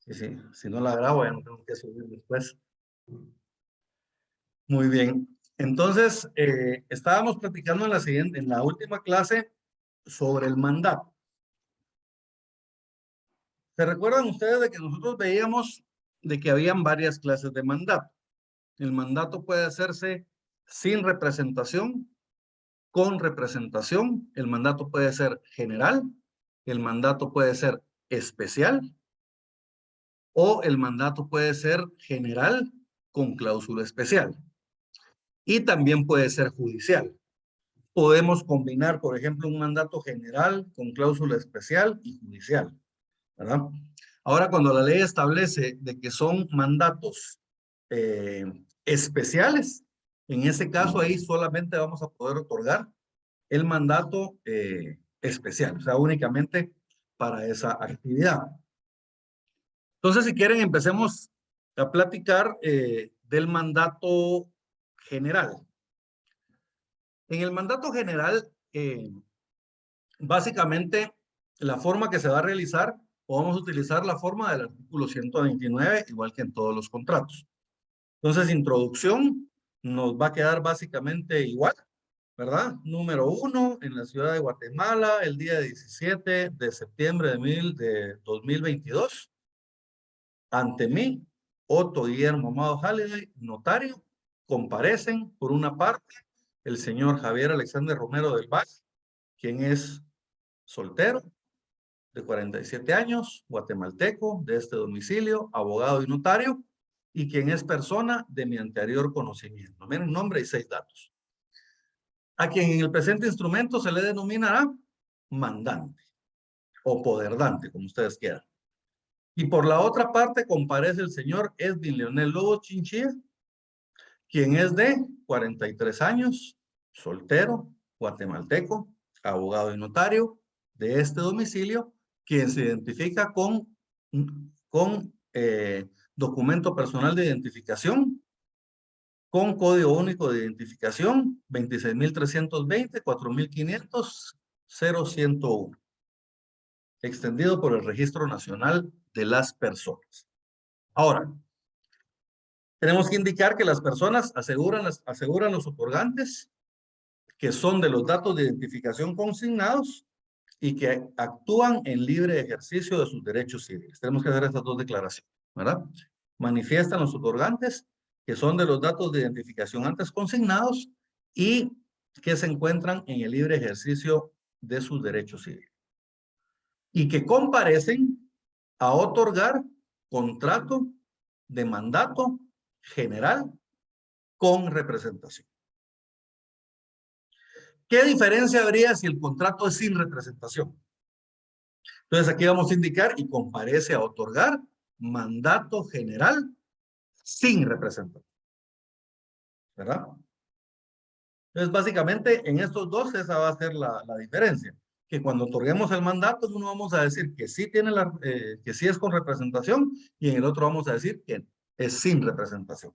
Sí, sí. Si no la grabo, ya no tengo que subir después. Muy bien. Entonces, estábamos platicando en la última clase sobre el mandato. ¿Se recuerdan ustedes de que nosotros veíamos de que habían varias clases de mandato? El mandato puede hacerse sin representación, con representación. El mandato puede ser general, el mandato puede ser especial o el mandato puede ser general con cláusula especial. Y también puede ser judicial. Podemos combinar, por ejemplo, un mandato general con cláusula especial y judicial, ¿verdad? Ahora, cuando la ley establece de que son mandatos especiales, en ese caso ahí solamente vamos a poder otorgar el mandato especial, o sea, únicamente para esa actividad. Entonces, si quieren, empecemos a platicar del mandato general. En el mandato general, básicamente, la forma que se va a realizar, podemos utilizar la forma del artículo 129, igual que en todos los contratos. Entonces, introducción nos va a quedar básicamente igual, ¿verdad? Número 1, en la ciudad de Guatemala, el día 17 de septiembre de 2022. Ante mí, Otto Guillermo Amado Halliday, notario, comparecen por una parte el señor Javier Alexander Romero del Valle, quien es soltero, de 47 años, guatemalteco, de este domicilio, abogado y notario, y quien es persona de mi anterior conocimiento. Miren, nombre y 6 datos. A quien en el presente instrumento se le denominará mandante o poderdante, como ustedes quieran. Y por la otra parte comparece el señor Edwin Leonel Lobo Chinchilla, quien es de 43 años, soltero, guatemalteco, abogado y notario de este domicilio, quien se identifica con documento personal de identificación, con código único de identificación 26.320, 4.500, 0101, extendido por el Registro Nacional de las Personas. Ahora, tenemos que indicar que las personas aseguran los otorgantes que son de los datos de identificación consignados y que actúan en libre ejercicio de sus derechos civiles. Tenemos que hacer estas dos declaraciones, ¿verdad? Manifiestan los otorgantes que son de los datos de identificación antes consignados y que se encuentran en el libre ejercicio de sus derechos civiles. Y que comparecen a otorgar contrato de mandato general con representación. ¿Qué diferencia habría si el contrato es sin representación? Entonces aquí vamos a indicar y comparece a otorgar mandato general sin representación, ¿verdad? Entonces básicamente en estos dos esa va a ser la diferencia, que cuando otorguemos el mandato uno vamos a decir que sí tiene que sí es con representación y en el otro vamos a decir que es sin representación.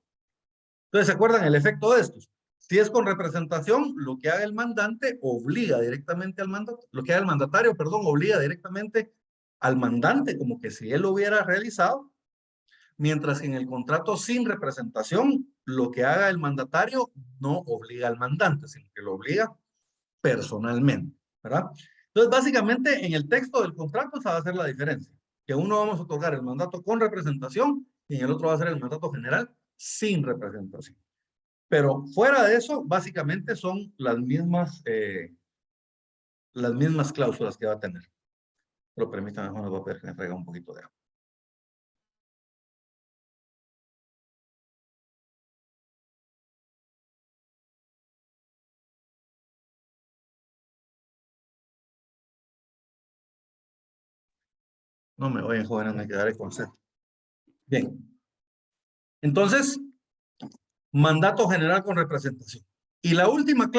Entonces, ¿se acuerdan el efecto de estos? Si es con representación, lo que haga el mandante obliga directamente al mandatario, lo que haga el mandatario, perdón, obliga directamente al mandante, como que si él lo hubiera realizado, mientras que en el contrato sin representación, lo que haga el mandatario no obliga al mandante, sino que lo obliga personalmente, ¿verdad? Entonces, básicamente, en el texto del contrato esa va a ser la diferencia, que uno vamos a otorgar el mandato con representación y en el otro va a ser el mandato general sin representación. Pero fuera de eso, básicamente son las mismas cláusulas que va a tener. Pero permítanme, nos va a pedir que me traiga un poquito de agua. No me voy, jóvenes, me quedaré con sed. Bien. Entonces, mandato general con representación. Y la última,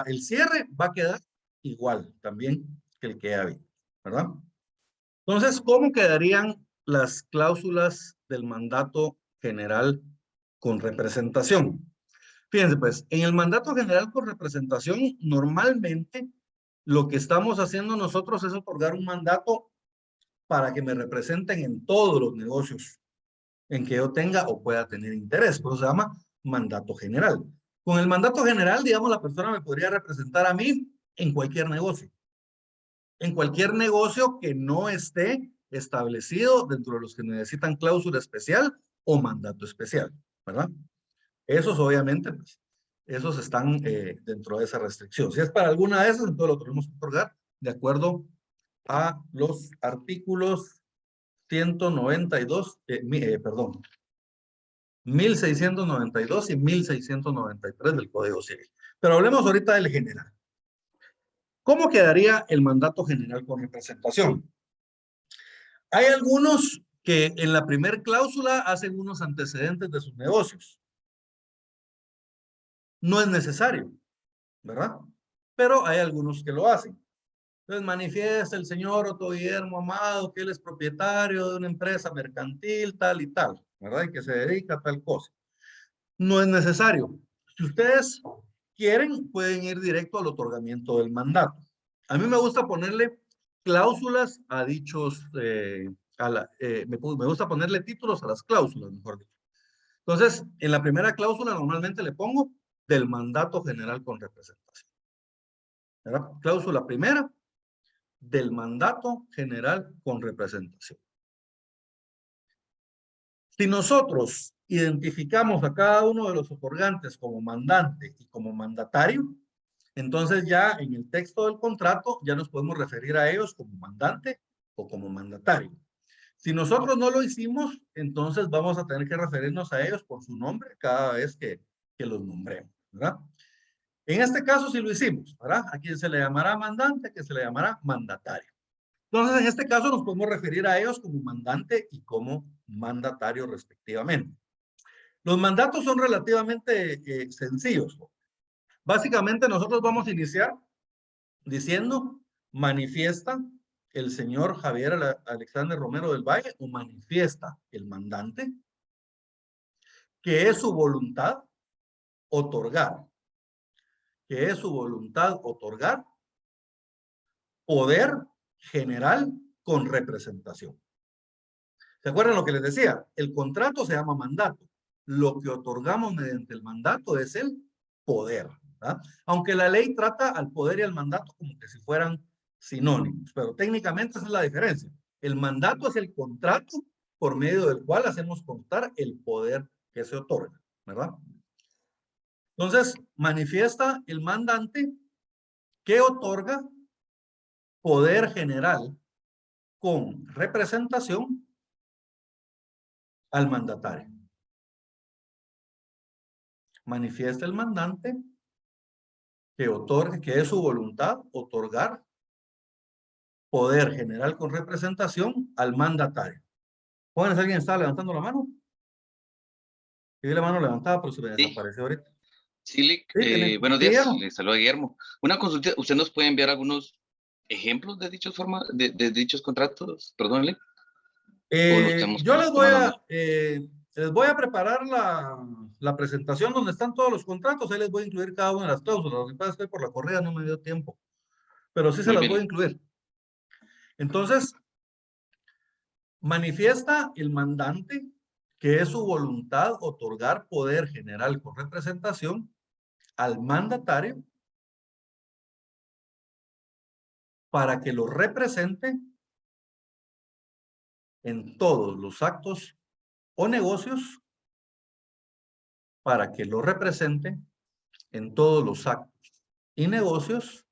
el cierre va a quedar igual también que el que había, ¿verdad? Entonces, ¿cómo quedarían las cláusulas del mandato general con representación? Fíjense, pues, en el mandato general con representación, normalmente lo que estamos haciendo nosotros es otorgar un mandato para que me representen en todos los negocios en que yo tenga o pueda tener interés. Por eso se llama mandato general. Con el mandato general, digamos, la persona me podría representar a mí en cualquier negocio. En cualquier negocio que no esté establecido dentro de los que necesitan cláusula especial o mandato especial, ¿verdad? Esos obviamente, pues, esos están dentro de esa restricción. Si es para alguna de esas, entonces lo tenemos que otorgar de acuerdo a los artículos 192, perdón, 1692 y 1693 del Código Civil. Pero hablemos ahorita del general. ¿Cómo quedaría el mandato general con representación? Hay algunos que en la primer cláusula hacen unos antecedentes de sus negocios. No es necesario, ¿verdad? Pero hay algunos que lo hacen. Entonces manifiesta el señor Otto Guillermo Amado que él es propietario de una empresa mercantil tal y tal, ¿verdad? Y que se dedica a tal cosa. No es necesario. Si ustedes quieren, pueden ir directo al otorgamiento del mandato. A mí me gusta ponerle cláusulas a dichos, me gusta ponerle títulos a las cláusulas, mejor dicho. Entonces, en la primera cláusula normalmente le pongo del mandato general con representación. ¿Verdad? Cláusula primera, del mandato general con representación. Si nosotros identificamos a cada uno de los otorgantes como mandante y como mandatario, entonces ya en el texto del contrato ya nos podemos referir a ellos como mandante o como mandatario. Si nosotros no lo hicimos, entonces vamos a tener que referirnos a ellos por su nombre cada vez que los nombremos, ¿verdad? En este caso sí lo hicimos, ¿verdad? A quien se le llamará mandante, a quien se le llamará mandatario. Entonces, en este caso nos podemos referir a ellos como mandante y como mandatario respectivamente. Los mandatos son relativamente sencillos. Básicamente nosotros vamos a iniciar diciendo manifiesta el señor Javier Alexander Romero del Valle o manifiesta el mandante que es su voluntad otorgar, poder general con representación. ¿Se acuerdan lo que les decía? El contrato se llama mandato. Lo que otorgamos mediante el mandato es el poder, ¿verdad? Aunque la ley trata al poder y al mandato como que si fueran sinónimos, pero técnicamente esa es la diferencia. El mandato es el contrato por medio del cual hacemos constar el poder que se otorga, ¿verdad? Entonces, manifiesta el mandante que otorga poder general con representación al mandatario. Manifiesta el mandante que otorgue, que es su voluntad otorgar poder general con representación al mandatario. Jóvenes, ¿alguien está levantando la mano? Sí, la mano levantada, pero se me desapareció ahorita. Sí, Sí, buenos sí, días, Guillermo. le saluda Guillermo. Una consulta, ¿usted nos puede enviar algunos ejemplos de de dichos contratos? Perdónle. ¿O los tenemos Yo que tomarlos nosotros? les voy a preparar la presentación donde están todos los contratos. Ahí les voy a incluir cada una de las cláusulas. Lo que pasa es que por la corrida no me dio tiempo, pero sí se Muy las voy a bien. incluir. Entonces, manifiesta el mandante que es su voluntad otorgar poder general con representación al mandatario para que lo represente en todos los actos o negocios, para que lo represente en todos los actos y negocios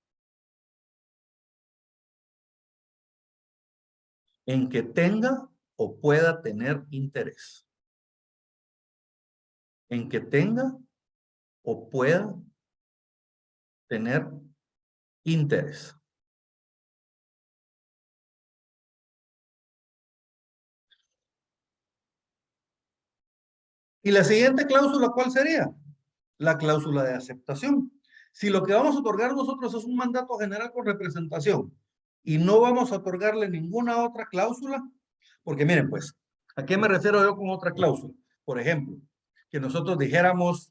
en que tenga o pueda tener interés. En que tenga o pueda tener interés. ¿Y la siguiente cláusula cuál sería? La cláusula de aceptación. Si lo que vamos a otorgar nosotros es un mandato general con representación y no vamos a otorgarle ninguna otra cláusula, porque miren pues, ¿a qué me refiero yo con otra cláusula? Por ejemplo, que nosotros dijéramos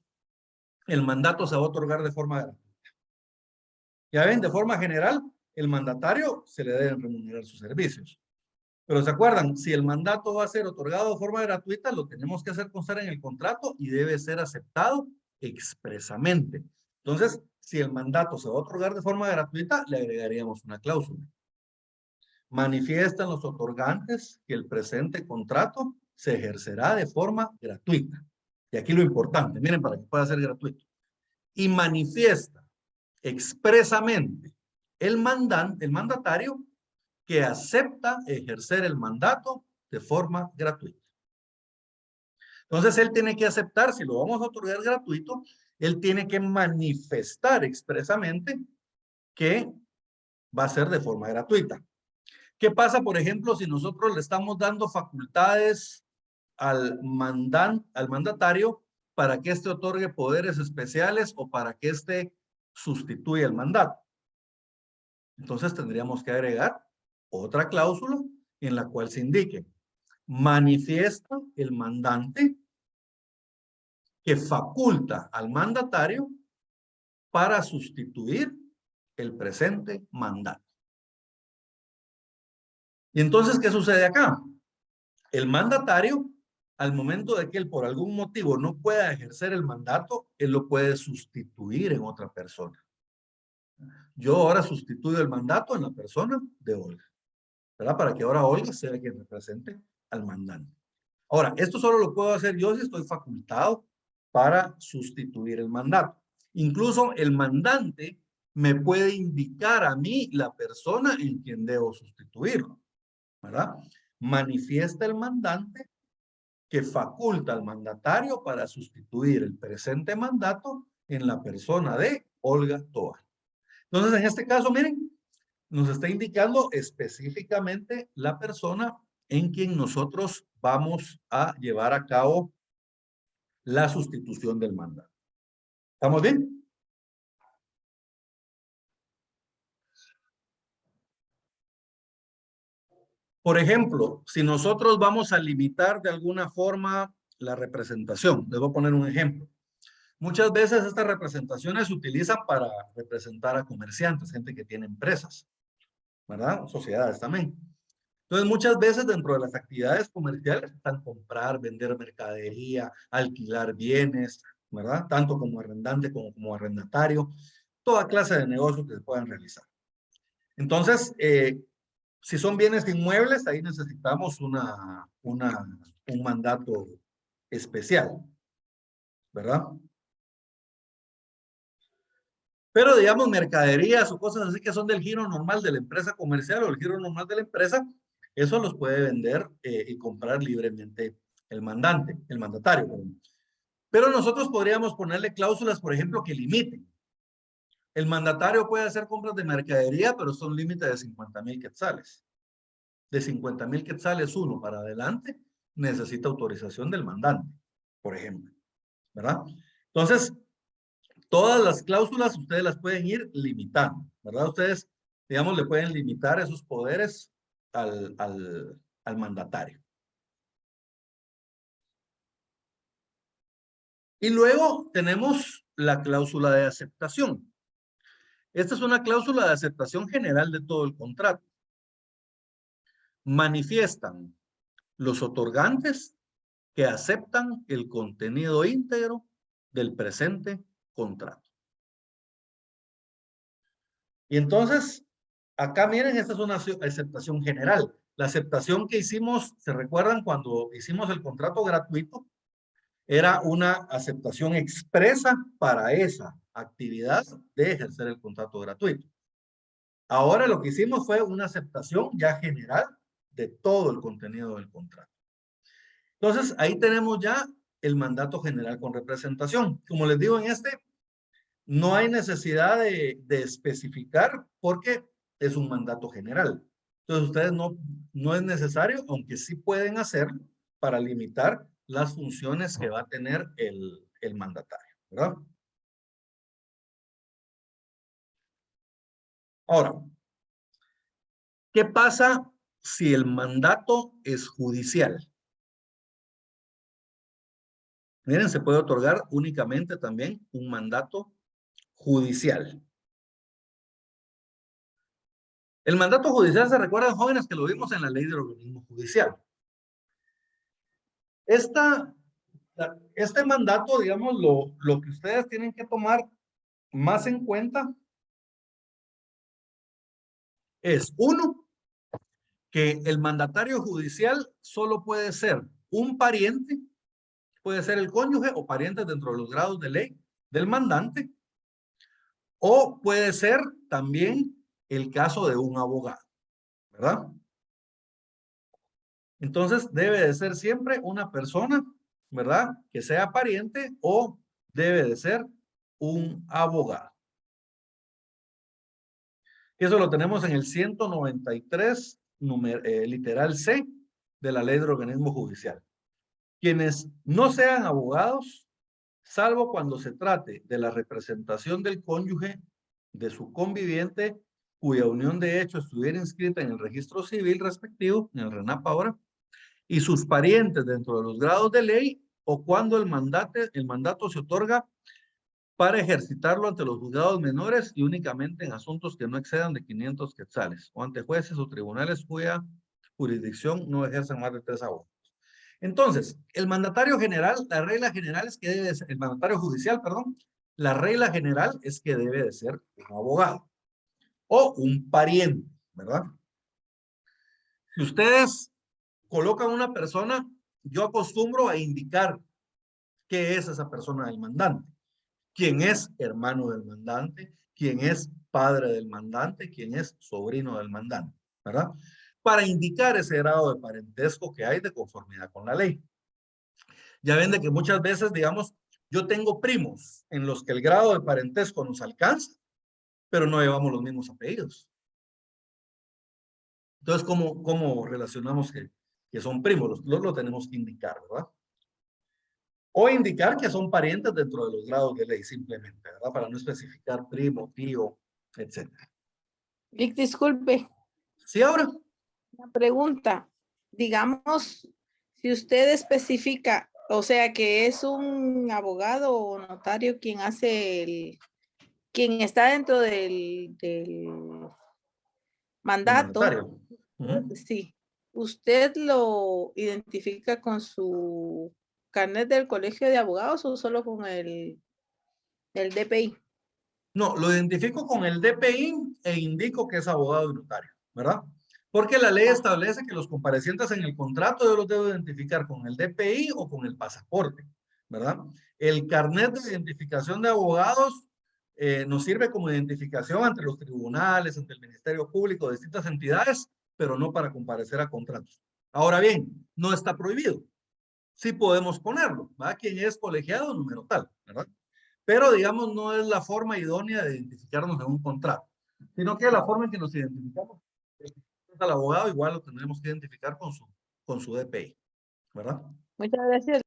el mandato se va a otorgar de forma gratuita. Ya ven, de forma general, el mandatario se le deben remunerar sus servicios. Pero ¿se acuerdan? Si el mandato va a ser otorgado de forma gratuita, lo tenemos que hacer constar en el contrato y debe ser aceptado expresamente. Entonces, si el mandato se va a otorgar de forma gratuita, le agregaríamos una cláusula. Manifiestan los otorgantes que el presente contrato se ejercerá de forma gratuita. Y aquí lo importante, miren, para que pueda ser gratuito. Y manifiesta expresamente el mandatario que acepta ejercer el mandato de forma gratuita. Entonces, él tiene que aceptar, si lo vamos a otorgar gratuito, él tiene que manifestar expresamente que va a ser de forma gratuita. ¿Qué pasa, por ejemplo, si nosotros le estamos dando facultades al mandatario para que éste otorgue poderes especiales o para que éste sustituya el mandato? Entonces tendríamos que agregar otra cláusula en la cual se indique: manifiesta el mandante que faculta al mandatario para sustituir el presente mandato. Y entonces, ¿qué sucede acá? El mandatario, al momento de que él por algún motivo no pueda ejercer el mandato, él lo puede sustituir en otra persona. Yo ahora sustituyo el mandato en la persona de Olga, ¿verdad? Para que ahora Olga sea quien represente al mandante. Ahora, esto solo lo puedo hacer yo si estoy facultado para sustituir el mandato. Incluso el mandante me puede indicar a mí la persona en quien debo sustituirlo, ¿verdad? Manifiesta el mandante que faculta al mandatario para sustituir el presente mandato en la persona de Olga Tovar. Entonces, en este caso, miren, nos está indicando específicamente la persona en quien nosotros vamos a llevar a cabo la sustitución del mandato. ¿Estamos bien? Por ejemplo, si nosotros vamos a limitar de alguna forma la representación, les voy a poner un ejemplo. Muchas veces estas representaciones se utilizan para representar a comerciantes, gente que tiene empresas, ¿verdad? Sociedades también. Entonces, muchas veces dentro de las actividades comerciales están comprar, vender mercadería, alquilar bienes, ¿verdad? Tanto como arrendante como arrendatario, toda clase de negocios que se puedan realizar. Entonces, si son bienes inmuebles, ahí necesitamos un mandato especial, ¿verdad? Pero digamos, mercaderías o cosas así que son del giro normal de la empresa comercial o el giro normal de la empresa, eso los puede vender y comprar libremente el mandatario. Pero nosotros podríamos ponerle cláusulas, por ejemplo, que limiten. El mandatario puede hacer compras de mercadería, pero son límites de 50,000 quetzales. De 50,000 quetzales uno para adelante, necesita autorización del mandante, por ejemplo, ¿verdad? Entonces, todas las cláusulas ustedes las pueden ir limitando, ¿verdad? Ustedes, digamos, le pueden limitar esos poderes al mandatario. Y luego tenemos la cláusula de aceptación. Esta es una cláusula de aceptación general de todo el contrato. Manifiestan los otorgantes que aceptan el contenido íntegro del presente contrato. Y entonces, acá miren, esta es una aceptación general. La aceptación que hicimos, ¿se recuerdan cuando hicimos el contrato gratuito? Era una aceptación expresa para esa actividad de ejercer el contrato gratuito. Ahora lo que hicimos fue una aceptación ya general de todo el contenido del contrato. Entonces, ahí tenemos ya el mandato general con representación. Como les digo, en este no hay necesidad de especificar porque es un mandato general. Entonces, ustedes no es necesario, aunque sí pueden hacerlo para limitar las funciones que va a tener el mandatario, ¿verdad? Ahora, ¿qué pasa si el mandato es judicial? Miren, se puede otorgar únicamente también un mandato judicial. El mandato judicial, se recuerdan, jóvenes, que lo vimos en la ley del organismo judicial. Este mandato, digamos, lo que ustedes tienen que tomar más en cuenta es, uno, que el mandatario judicial solo puede ser un pariente, puede ser el cónyuge o parientes dentro de los grados de ley del mandante, o puede ser también el caso de un abogado, ¿verdad? Entonces debe de ser siempre una persona, ¿verdad? Que sea pariente o debe de ser un abogado. Eso lo tenemos en el 193, literal C, de la ley del organismo judicial. Quienes no sean abogados, salvo cuando se trate de la representación del cónyuge, de su conviviente, cuya unión de hecho estuviera inscrita en el registro civil respectivo, en el RENAP ahora, y sus parientes dentro de los grados de ley, o cuando el mandato se otorga para ejercitarlo ante los juzgados menores y únicamente en asuntos que no excedan de 500 quetzales, o ante jueces o tribunales cuya jurisdicción no ejerzan más de 3 abogados. Entonces, el mandatario general, la regla general es que debe de ser, el mandatario judicial, perdón, la regla general es que debe de ser un abogado o un pariente, ¿verdad? Si ustedes colocan una persona, yo acostumbro a indicar qué es esa persona del mandante. Quién es hermano del mandante, quién es padre del mandante, quién es sobrino del mandante, ¿verdad? Para indicar ese grado de parentesco que hay de conformidad con la ley. Ya ven de que muchas veces, digamos, yo tengo primos en los que el grado de parentesco nos alcanza, pero no llevamos los mismos apellidos. Entonces, ¿cómo relacionamos que son primos? Lo tenemos que indicar, ¿verdad? O indicar que son parientes dentro de los grados de ley, simplemente, ¿verdad? Para no especificar primo, tío, etc. Vic, disculpe, Sí, ahora. una pregunta. Digamos, si usted especifica, o sea, que es un abogado o notario quien hace quien está dentro del El mandato, mandatario. sí, ¿usted lo identifica con su carnet del colegio de abogados o solo con el DPI? No, lo identifico con el DPI e indico que es abogado y notario, ¿verdad? Porque la ley establece que los comparecientes en el contrato yo los debo identificar con el DPI o con el pasaporte, ¿verdad? El carnet de identificación de abogados nos sirve como identificación ante los tribunales, ante el Ministerio Público, distintas entidades, pero no para comparecer a contratos. Ahora bien, no está prohibido. Sí podemos ponerlo, ¿verdad? Quien es colegiado, número tal, ¿verdad? Pero digamos no es la forma idónea de identificarnos en un contrato, sino que la forma en que nos identificamos es al abogado, igual lo tendremos que identificar con su DPI, ¿verdad? Muchas gracias.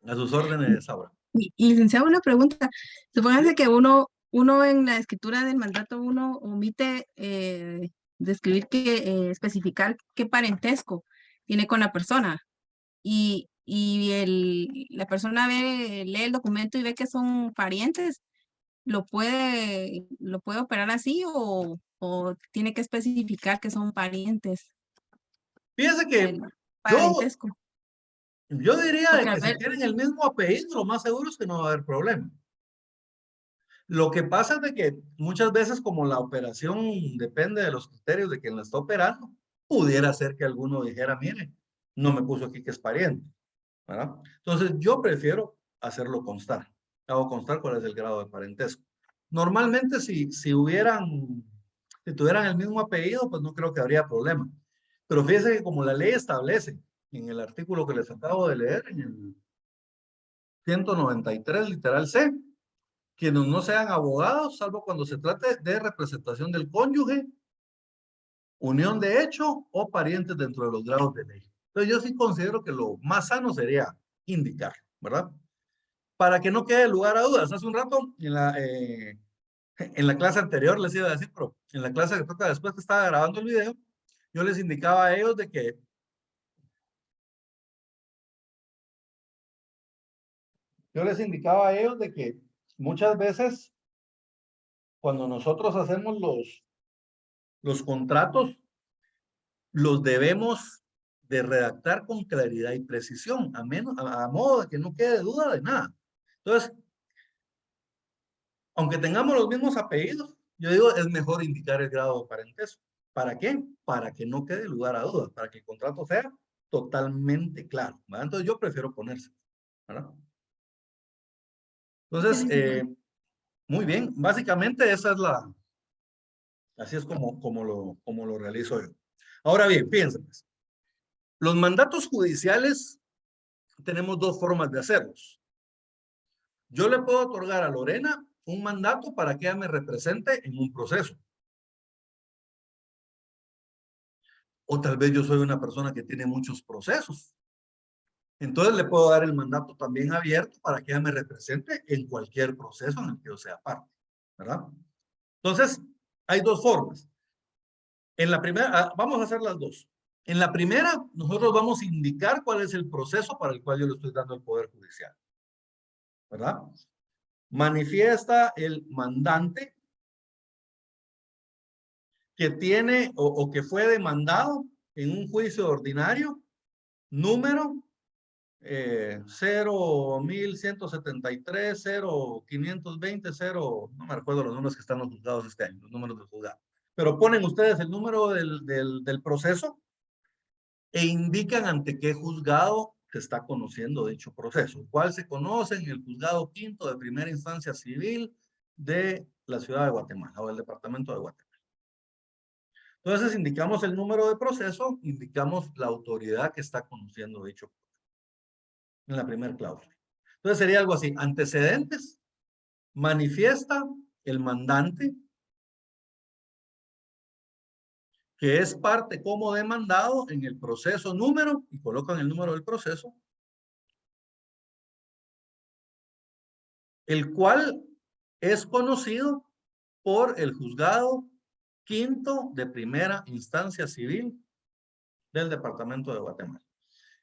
A sus órdenes, ahora. Licenciado, una pregunta. Supóngase que uno en la escritura del mandato, uno omite describir especificar qué parentesco tiene con la persona. La persona lee el documento y ve que son parientes. ¿Lo puede operar así o tiene que especificar que son parientes? Fíjense que El parentesco. yo diría de Porque que si tienen el mismo apellido, lo más seguro es que no va a haber problema. Lo que pasa es de que muchas veces como la operación depende de los criterios de quien la está operando, pudiera ser que alguno dijera, mire, no me puso aquí que es pariente, ¿verdad? Entonces yo prefiero hacerlo constar. Hago constar cuál es el grado de parentesco. Normalmente si tuvieran el mismo apellido, pues no creo que habría problema. Pero fíjense que como la ley establece en el artículo que les acabo de leer, en el 193, literal C, quienes no sean abogados, salvo cuando se trate de representación del cónyuge, unión de hecho o parientes dentro de los grados de ley. Entonces yo sí considero que lo más sano sería indicar, ¿verdad? Para que no quede lugar a dudas. Hace un rato en la clase anterior les iba a decir, pero en la clase que toca después que estaba grabando el video, yo les indicaba a ellos de que muchas veces cuando nosotros hacemos Los contratos los debemos de redactar con claridad y precisión, a modo de que no quede duda de nada. Entonces, aunque tengamos los mismos apellidos, yo digo, es mejor indicar el grado de parentesco. ¿Para qué? Para que no quede lugar a dudas, para que el contrato sea totalmente claro, ¿verdad? Entonces, yo prefiero ponerse, ¿verdad? Entonces, muy bien, básicamente esa es así es como lo realizo yo. Ahora bien, fíjense, pues, los mandatos judiciales tenemos dos formas de hacerlos. Yo le puedo otorgar a Lorena un mandato para que ella me represente en un proceso. O tal vez yo soy una persona que tiene muchos procesos. Entonces le puedo dar el mandato también abierto para que ella me represente en cualquier proceso en el que yo sea parte, ¿verdad? Entonces, hay dos formas. En la primera, vamos a hacer las dos. En la primera, nosotros vamos a indicar cuál es el proceso para el cual yo le estoy dando el Poder Judicial, ¿verdad? Manifiesta el mandante que tiene o que fue demandado en un juicio ordinario, número 0,1173, 0,520, 0, no me recuerdo los números que están los juzgados este año, los números del juzgado. Pero ponen ustedes el número del proceso e indican ante qué juzgado se está conociendo dicho proceso, cuál se conoce en el juzgado quinto de primera instancia civil de la ciudad de Guatemala o del departamento de Guatemala. Entonces indicamos el número de proceso, indicamos la autoridad que está conociendo dicho proceso en la primera cláusula. Entonces sería algo así, antecedentes, manifiesta el mandante que es parte como demandado en el proceso número, y colocan el número del proceso, el cual es conocido por el juzgado quinto de primera instancia civil del departamento de Guatemala.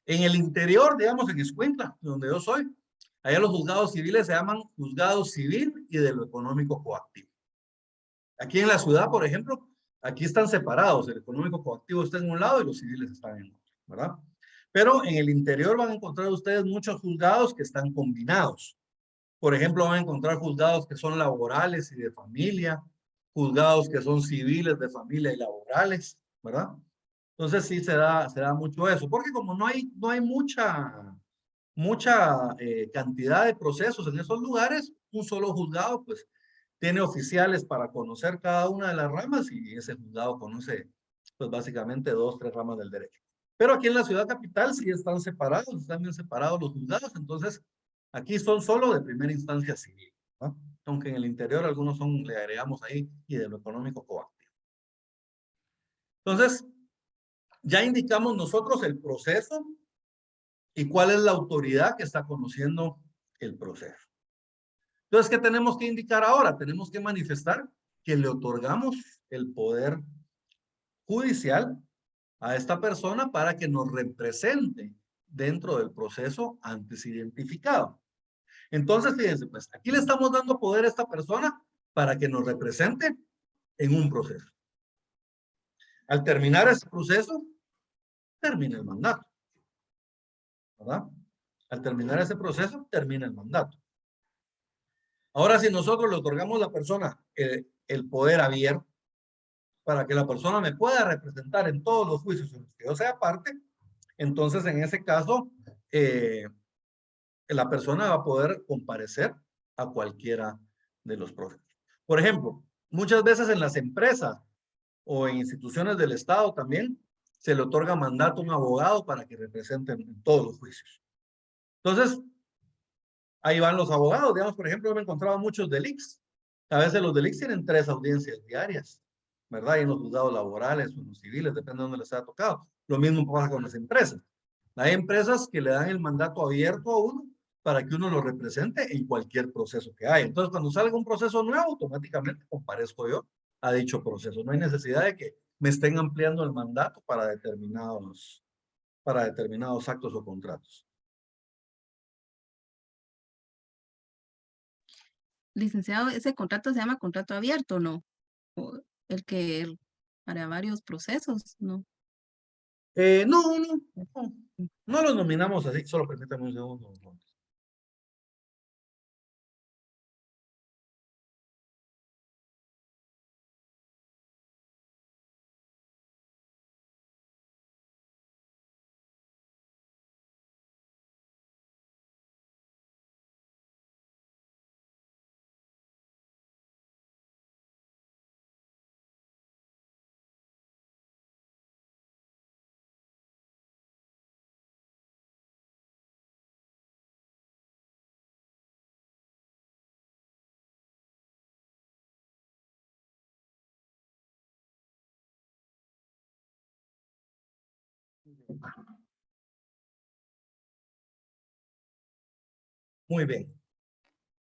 En el interior, digamos en Escuintla, donde yo soy, allá los juzgados civiles se llaman juzgado civil y de lo económico coactivo. Aquí en la ciudad, por ejemplo, aquí están separados, el económico coactivo está en un lado y los civiles están en otro, ¿verdad? Pero en el interior van a encontrar ustedes muchos juzgados que están combinados. Por ejemplo, van a encontrar juzgados que son laborales y de familia, juzgados que son civiles de familia y laborales, ¿verdad? Entonces sí se da mucho eso, porque como no hay mucha cantidad de procesos en esos lugares, un solo juzgado pues tiene oficiales para conocer cada una de las ramas y ese juzgado conoce pues básicamente 2, 3 ramas del derecho. Pero aquí en la ciudad capital sí están bien separados los juzgados, entonces aquí son solo de primera instancia civil, ¿no? Aunque en el interior algunos son, le agregamos ahí, y de lo económico coactivo. Entonces, ya indicamos nosotros el proceso y cuál es la autoridad que está conociendo el proceso. Entonces, ¿qué tenemos que indicar ahora? Tenemos que manifestar que le otorgamos el poder judicial a esta persona para que nos represente dentro del proceso antes identificado. Entonces, fíjense, pues aquí le estamos dando poder a esta persona para que nos represente en un proceso. Al terminar ese proceso, termina el mandato, ¿verdad? Al terminar ese proceso, termina el mandato. Ahora, si nosotros le otorgamos a la persona el poder abierto para que la persona me pueda representar en todos los juicios en los que yo sea parte, entonces en ese caso, la persona va a poder comparecer a cualquiera de los procesos. Por ejemplo, muchas veces en las empresas o en instituciones del Estado también se le otorga mandato a un abogado para que represente en todos los juicios. Entonces, ahí van los abogados. Digamos, por ejemplo, yo me encontraba muchos delics. A veces los delics tienen 3 audiencias diarias, ¿verdad? Y en los juzgados laborales o en los civiles, depende de dónde les haya tocado. Lo mismo pasa con las empresas. Hay empresas que le dan el mandato abierto a uno para que uno lo represente en cualquier proceso que haya. Entonces, cuando salga un proceso nuevo, automáticamente comparezco yo a dicho proceso. No hay necesidad de que me estén ampliando el mandato para determinados actos o contratos. Licenciado, ¿ese contrato se llama contrato abierto o no? ¿O el que para varios procesos, ¿no? No los nominamos así, solo permítame un segundo. Muy bien.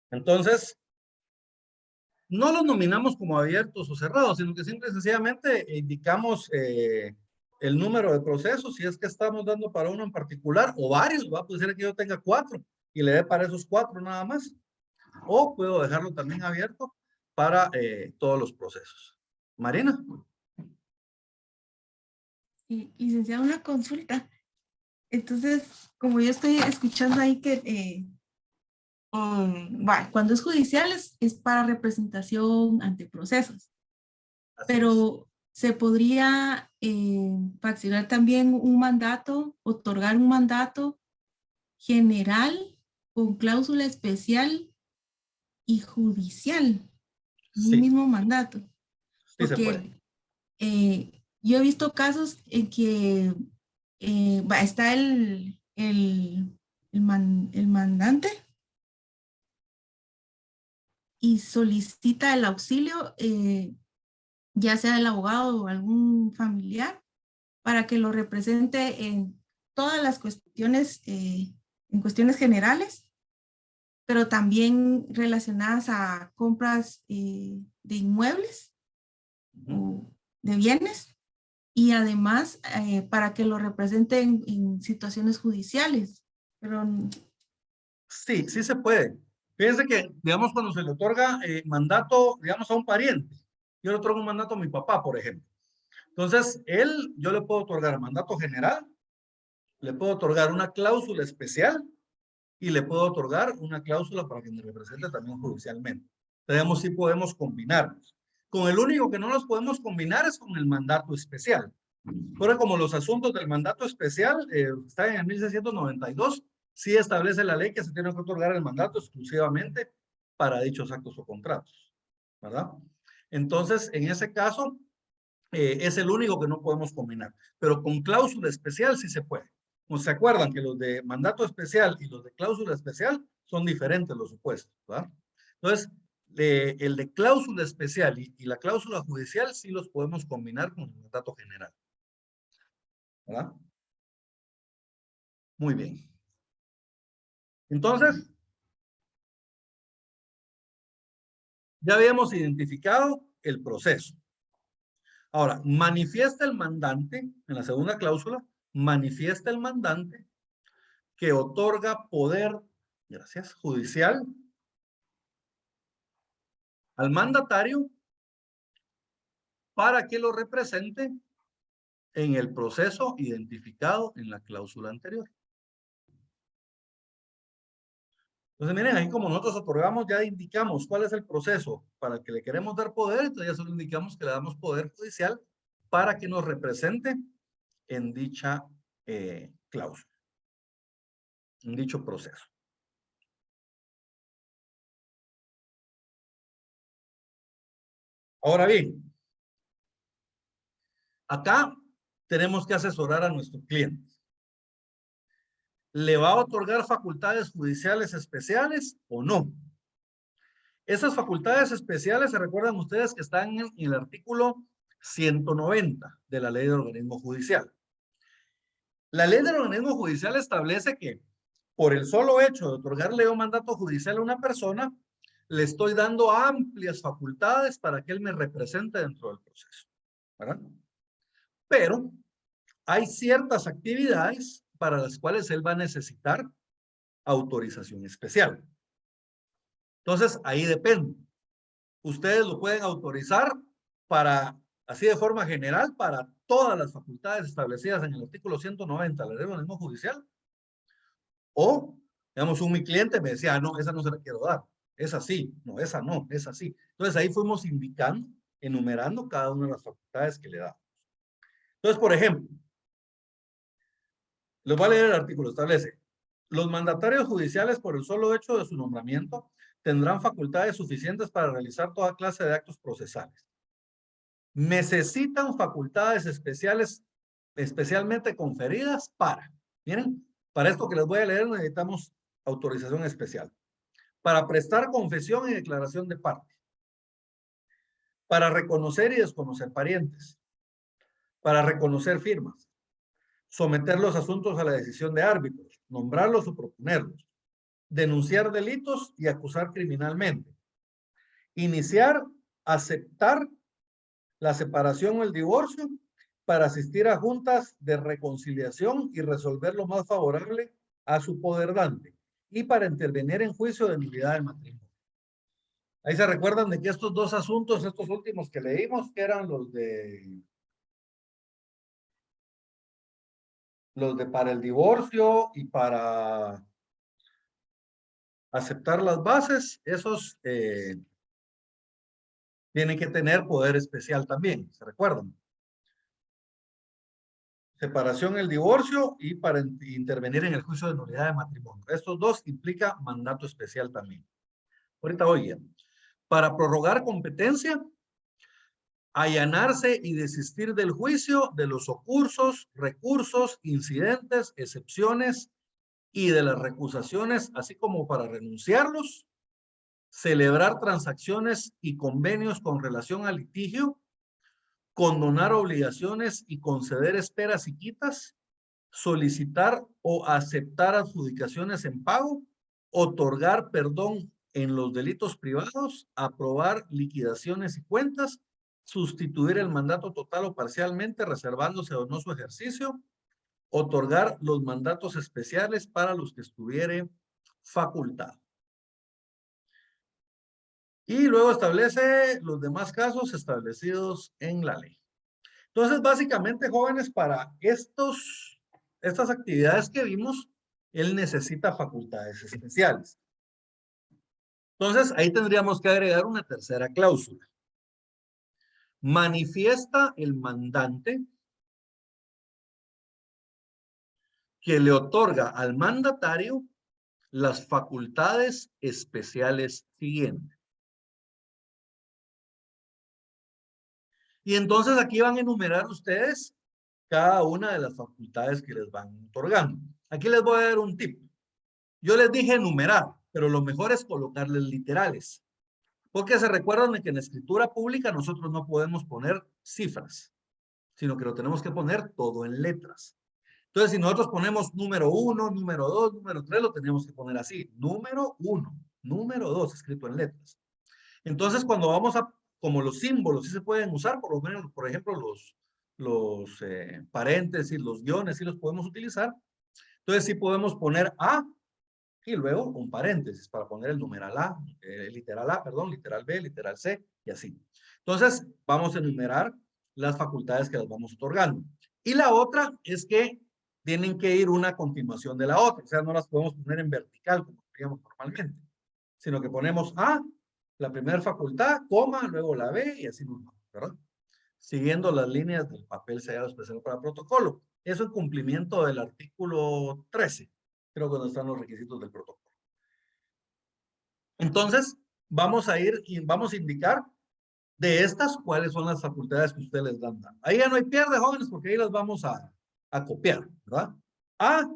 Entonces, no los nominamos como abiertos o cerrados, sino que simple y sencillamente indicamos el número de procesos, si es que estamos dando para uno en particular, o varios, va a ser que yo tenga 4 y le dé para esos 4 nada más. O puedo dejarlo también abierto para todos los procesos. Marina. Licenciado, una consulta. Entonces, como yo estoy escuchando ahí que cuando es judicial es para representación ante procesos, pero se podría fraccionar también un mandato, otorgar un mandato general con cláusula especial y judicial, Sí. un mismo mandato. Sí, se puede. Yo he visto casos en que está el mandante y solicita el auxilio, ya sea del abogado o algún familiar, para que lo represente en todas las cuestiones, en cuestiones generales, pero también relacionadas a compras de inmuebles o de bienes, y además para que lo represente en situaciones judiciales. Pero sí, sí se puede. Fíjense que, digamos, cuando se le otorga mandato, digamos, a un pariente, yo le otorgo un mandato a mi papá, por ejemplo. Entonces, yo le puedo otorgar mandato general, le puedo otorgar una cláusula especial y le puedo otorgar una cláusula para que me represente también judicialmente. Digamos, sí podemos combinarlos. Con el único que no los podemos combinar es con el mandato especial. Porque como los asuntos del mandato especial están en el 1692, sí establece la ley que se tiene que otorgar el mandato exclusivamente para dichos actos o contratos, ¿verdad? Entonces, en ese caso, es el único que no podemos combinar, pero con cláusula especial sí se puede. ¿No se acuerdan que los de mandato especial y los de cláusula especial son diferentes los supuestos, ¿verdad? Entonces, el de cláusula especial y la cláusula judicial sí los podemos combinar con el mandato general, ¿verdad? Muy bien. Entonces, ya habíamos identificado el proceso. Ahora, manifiesta el mandante, en la segunda cláusula, manifiesta el mandante que otorga poder, gracias, judicial al mandatario para que lo represente en el proceso identificado en la cláusula anterior. Entonces, miren, ahí como nosotros otorgamos, ya indicamos cuál es el proceso para el que le queremos dar poder, entonces ya solo indicamos que le damos poder judicial para que nos represente en dicha cláusula, en dicho proceso. Ahora bien, acá tenemos que asesorar a nuestro cliente. ¿Le va a otorgar facultades judiciales especiales o no? Esas facultades especiales, se recuerdan ustedes que están en el artículo 190 de la Ley de Organismo Judicial. La Ley del Organismo Judicial establece que por el solo hecho de otorgarle un mandato judicial a una persona, le estoy dando amplias facultades para que él me represente dentro del proceso, ¿verdad? Pero hay ciertas actividades para las cuales él va a necesitar autorización especial. Entonces, ahí depende. Ustedes lo pueden autorizar para así de forma general para todas las facultades establecidas en el artículo 190 de la Ley de Organismo Judicial. O, digamos, mi cliente me decía, no, esa no se la quiero dar. Es así, no, esa no, es así. Entonces ahí fuimos indicando, enumerando cada una de las facultades que le damos. Entonces, por ejemplo, les voy a leer el artículo, establece, los mandatarios judiciales por el solo hecho de su nombramiento tendrán facultades suficientes para realizar toda clase de actos procesales. Necesitan facultades especiales, especialmente conferidas para, miren, para esto que les voy a leer necesitamos autorización especial. Para prestar confesión y declaración de parte. Para reconocer y desconocer parientes. Para reconocer firmas. Someter los asuntos a la decisión de árbitros. Nombrarlos o proponerlos. Denunciar delitos y acusar criminalmente. Iniciar, aceptar la separación o el divorcio para asistir a juntas de reconciliación y resolver lo más favorable a su poderdante y para intervenir en juicio de nulidad del matrimonio. Ahí se recuerdan de que estos dos asuntos, estos últimos que leímos, que eran los de para el divorcio y para aceptar las bases, esos tienen que tener poder especial también, ¿se recuerdan? Separación, el divorcio y para intervenir en el juicio de nulidad de matrimonio. Estos dos implica mandato especial también. Ahorita oye, para prorrogar competencia, allanarse y desistir del juicio de los ocursos, recursos, incidentes, excepciones y de las recusaciones, así como para renunciarlos, celebrar transacciones y convenios con relación al litigio, condonar obligaciones y conceder esperas y quitas, solicitar o aceptar adjudicaciones en pago, otorgar perdón en los delitos privados, aprobar liquidaciones y cuentas, sustituir el mandato total o parcialmente, reservándose o no su ejercicio, otorgar los mandatos especiales para los que estuviere facultado. Y luego establece los demás casos establecidos en la ley. Entonces, básicamente, jóvenes, para estas actividades que vimos, él necesita facultades especiales. Entonces, ahí tendríamos que agregar una tercera cláusula. Manifiesta el mandante que le otorga al mandatario las facultades especiales siguientes. Y entonces aquí van a enumerar ustedes cada una de las facultades que les van otorgando. Aquí les voy a dar un tip. Yo les dije enumerar, pero lo mejor es colocarles literales. Porque se recuerdan de que en la escritura pública nosotros no podemos poner cifras, sino que lo tenemos que poner todo en letras. Entonces, si nosotros ponemos número 1, número 2, número 3, lo tenemos que poner así. Número 1, número 2, escrito en letras. Entonces, cuando vamos a, como los símbolos, sí se pueden usar, por lo menos, por ejemplo, los paréntesis, los guiones, sí los podemos utilizar. Entonces, sí podemos poner A y luego un paréntesis para poner el numeral A, literal A, perdón, literal B, literal C y así. Entonces, vamos a enumerar las facultades que las vamos otorgando. Y la otra es que tienen que ir una a continuación de la otra, o sea, no las podemos poner en vertical como haríamos normalmente, sino que ponemos A, la primera facultad, coma, luego la B y así nos vamos, ¿verdad? Siguiendo las líneas del papel sellado especial para protocolo. Eso en cumplimiento del artículo 13, creo que donde están los requisitos del protocolo. Entonces, vamos a ir y vamos a indicar de estas cuáles son las facultades que ustedes les dan. Ahí ya no hay pierde, jóvenes, porque ahí las vamos a copiar, ¿verdad? A,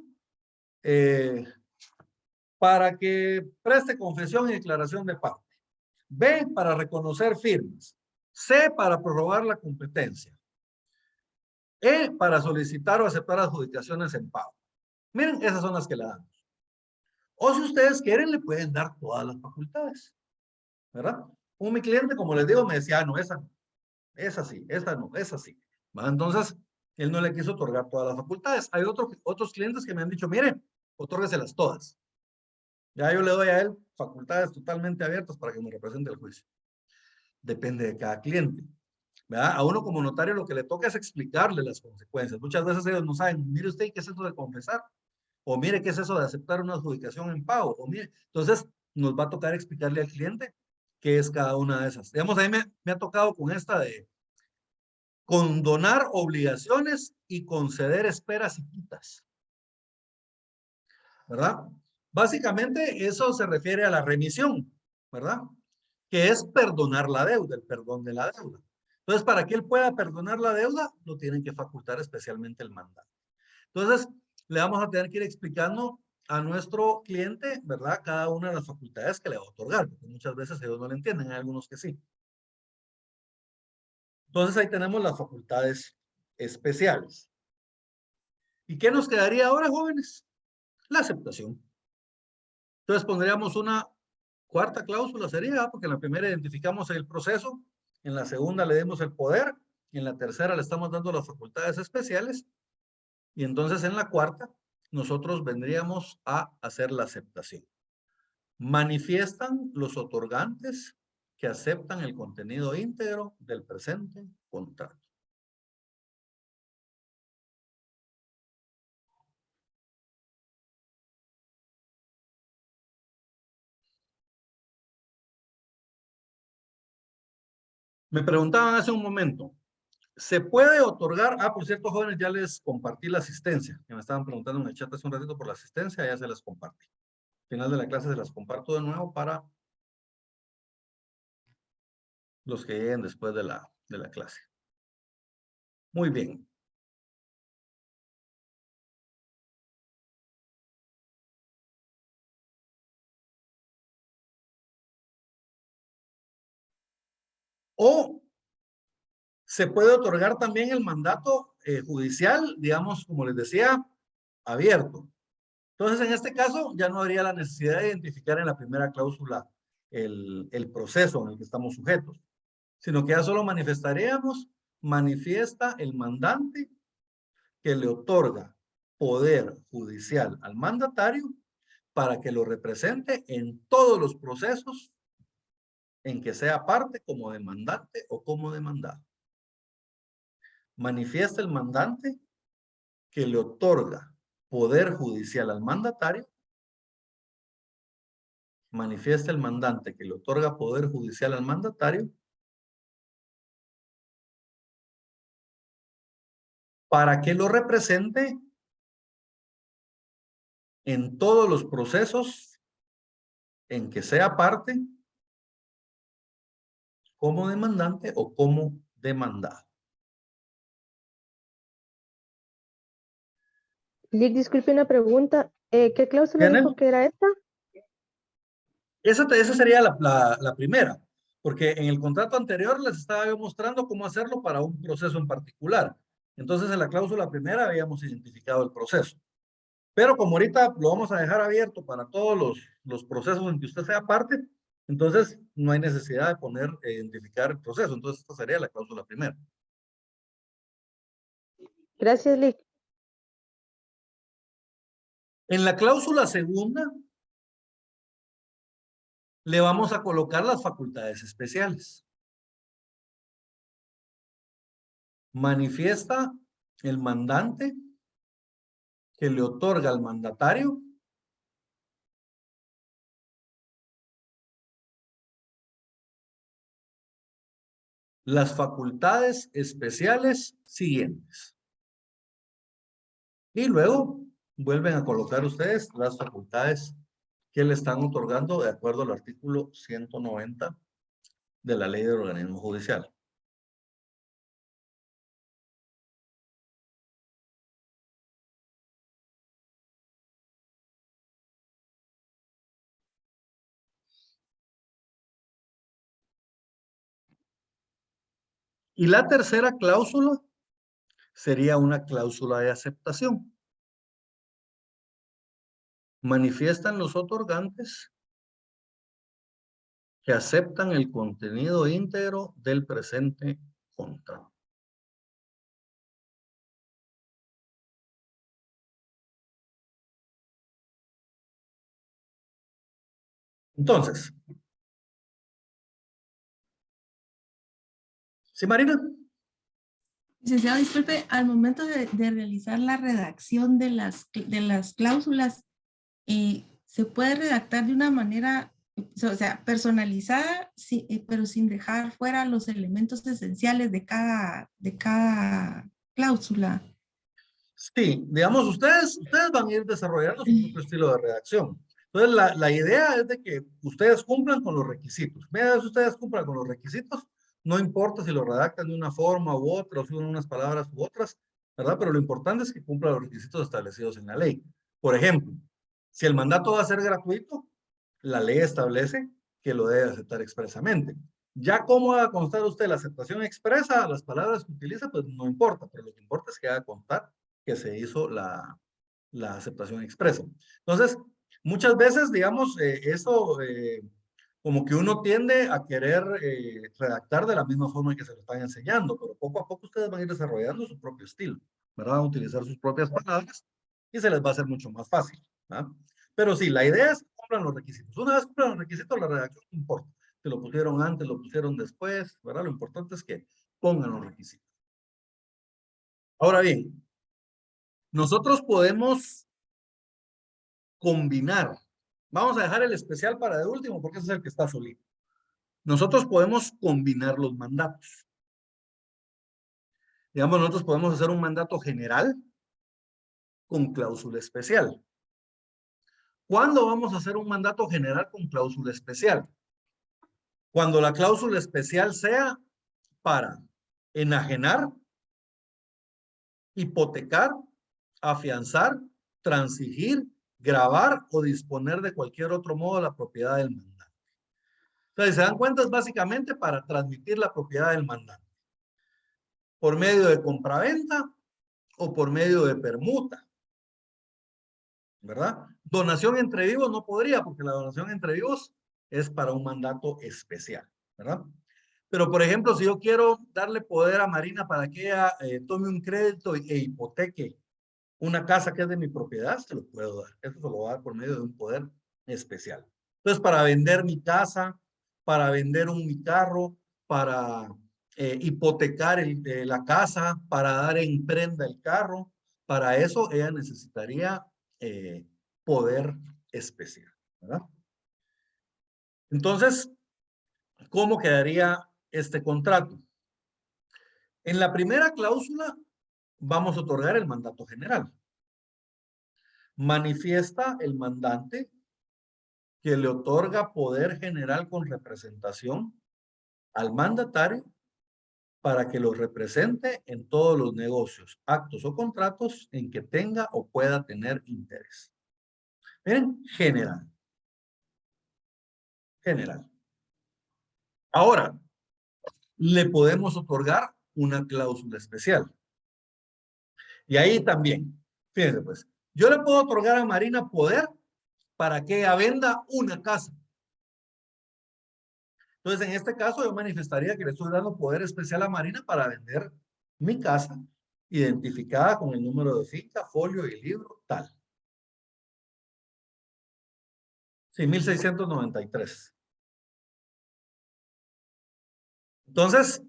para que preste confesión y declaración de parte. B, para reconocer firmas. C, para prorrogar la competencia. E, para solicitar o aceptar adjudicaciones en pago. Miren, esas son las que le damos. O si ustedes quieren, le pueden dar todas las facultades, ¿verdad? Mi cliente, como les digo, me decía, no, esa no, esa sí, esa no, esa sí. Entonces, él no le quiso otorgar todas las facultades. Hay otros clientes que me han dicho, mire, otórgueselas todas. Ya yo le doy a él facultades totalmente abiertas para que me represente el juicio. Depende de cada cliente. ¿verdad? A uno como notario lo que le toca es explicarle las consecuencias. Muchas veces ellos no saben, mire usted, ¿qué es eso de confesar? O mire, ¿qué es eso de aceptar una adjudicación en pago? O mire, entonces nos va a tocar explicarle al cliente qué es cada una de esas. Digamos, a mí me ha tocado con esta de condonar obligaciones y conceder esperas y quitas, ¿verdad? Básicamente eso se refiere a la remisión, ¿verdad? Que es perdonar la deuda, el perdón de la deuda. Entonces, para que él pueda perdonar la deuda, lo tienen que facultar especialmente el mandato. Entonces, le vamos a tener que ir explicando a nuestro cliente, ¿verdad? Cada una de las facultades que le va a otorgar, porque muchas veces ellos no lo entienden, hay algunos que sí. Entonces, ahí tenemos las facultades especiales. ¿Y qué nos quedaría ahora, jóvenes? La aceptación. Entonces, pondríamos una cuarta cláusula, sería, porque en la primera identificamos el proceso, en la segunda le demos el poder, en la tercera le estamos dando las facultades especiales, y entonces en la cuarta nosotros vendríamos a hacer la aceptación. Manifiestan los otorgantes que aceptan el contenido íntegro del presente contrato. Me preguntaban hace un momento, ¿se puede otorgar? Ah, por cierto, jóvenes, ya les compartí la asistencia, que me estaban preguntando en el chat hace un ratito por la asistencia, ya se las compartí. Al final de la clase se las comparto de nuevo para los que lleguen después de la clase. Muy bien. O se puede otorgar también el mandato judicial, digamos, como les decía, abierto. Entonces, en este caso, ya no habría la necesidad de identificar en la primera cláusula el proceso en el que estamos sujetos, sino que ya solo manifestaríamos, manifiesta el mandante que le otorga poder judicial al mandatario para que lo represente en todos los procesos en que sea parte como demandante o como demandado. Manifiesta el mandante que le otorga poder judicial al mandatario. Manifiesta el mandante que le otorga poder judicial al mandatario para que lo represente en todos los procesos en que sea parte como demandante o como demandado. Lick, disculpe una pregunta. ¿Qué cláusula dijo que era esta? Esa sería la primera, porque en el contrato anterior les estaba yo mostrando cómo hacerlo para un proceso en particular. Entonces, en la cláusula primera habíamos identificado el proceso. Pero como ahorita lo vamos a dejar abierto para todos los procesos en que usted sea parte, entonces no hay necesidad de poner, identificar el proceso. Entonces, esta sería la cláusula primera. Gracias, Lick. En la cláusula segunda, le vamos a colocar las facultades especiales. Manifiesta el mandante que le otorga al mandatario las facultades especiales siguientes. Y luego vuelven a colocar ustedes las facultades que le están otorgando de acuerdo al artículo 190 de la Ley del Organismo Judicial. Y la tercera cláusula sería una cláusula de aceptación. Manifiestan los otorgantes que aceptan el contenido íntegro del presente contrato. Entonces, ¿sí, Marina? Licenciado, disculpe, al momento de realizar la redacción de las cláusulas, ¿se puede redactar de una manera, o sea, personalizada, sí, pero sin dejar fuera los elementos esenciales de cada cláusula? Sí, digamos, ustedes van a ir desarrollando su propio estilo de redacción. Entonces, la idea es de que ustedes cumplan con los requisitos. Mira, si ustedes cumplan con los requisitos, no importa si lo redactan de una forma u otra, o si usan unas palabras u otras, ¿verdad? Pero lo importante es que cumplan los requisitos establecidos en la ley. Por ejemplo, si el mandato va a ser gratuito, la ley establece que lo debe aceptar expresamente. Ya cómo haga constar usted la aceptación expresa, las palabras que utiliza, pues no importa, pero lo que importa es que haga constar que se hizo la aceptación expresa. Entonces, muchas veces, digamos, eso como que uno tiende a querer redactar de la misma forma que se lo están enseñando, pero poco a poco ustedes van a ir desarrollando su propio estilo, ¿verdad? Van a utilizar sus propias palabras y se les va a hacer mucho más fácil, ¿verdad? Pero sí, la idea es que cumplan los requisitos. Una vez cumplan los requisitos, la redacción no importa. Si lo pusieron antes, lo pusieron después, ¿verdad? Lo importante es que pongan los requisitos. Ahora bien, nosotros podemos combinar. Vamos a dejar el especial para de último porque ese es el que está solito. Nosotros podemos combinar los mandatos. Digamos, nosotros podemos hacer un mandato general con cláusula especial. ¿Cuándo vamos a hacer un mandato general con cláusula especial? Cuando la cláusula especial sea para enajenar, hipotecar, afianzar, transigir, gravar o disponer de cualquier otro modo la propiedad del mandante. Entonces, se dan cuenta, es básicamente para transmitir la propiedad del mandante. Por medio de compraventa o por medio de permuta. ¿Verdad? Donación entre vivos no podría, porque la donación entre vivos es para un mandato especial. ¿Verdad? Pero, por ejemplo, si yo quiero darle poder a Marina para que ella tome un crédito e hipoteque una casa que es de mi propiedad, se lo puedo dar. Eso se lo voy a dar por medio de un poder especial. Entonces, para vender mi casa, para vender mi carro, para hipotecar la casa, para dar en prenda el carro, para eso ella necesitaría poder especial, ¿verdad? Entonces, ¿cómo quedaría este contrato? En la primera cláusula vamos a otorgar el mandato general. Manifiesta el mandante que le otorga poder general con representación al mandatario para que lo represente en todos los negocios, actos o contratos en que tenga o pueda tener interés. Miren, general. General. Ahora, le podemos otorgar una cláusula especial. Y ahí también, fíjense pues, yo le puedo otorgar a Marina poder para que ella venda una casa. Entonces, en este caso, yo manifestaría que le estoy dando poder especial a Marina para vender mi casa, identificada con el número de finca, folio y libro, tal. Sí, 1693. Entonces,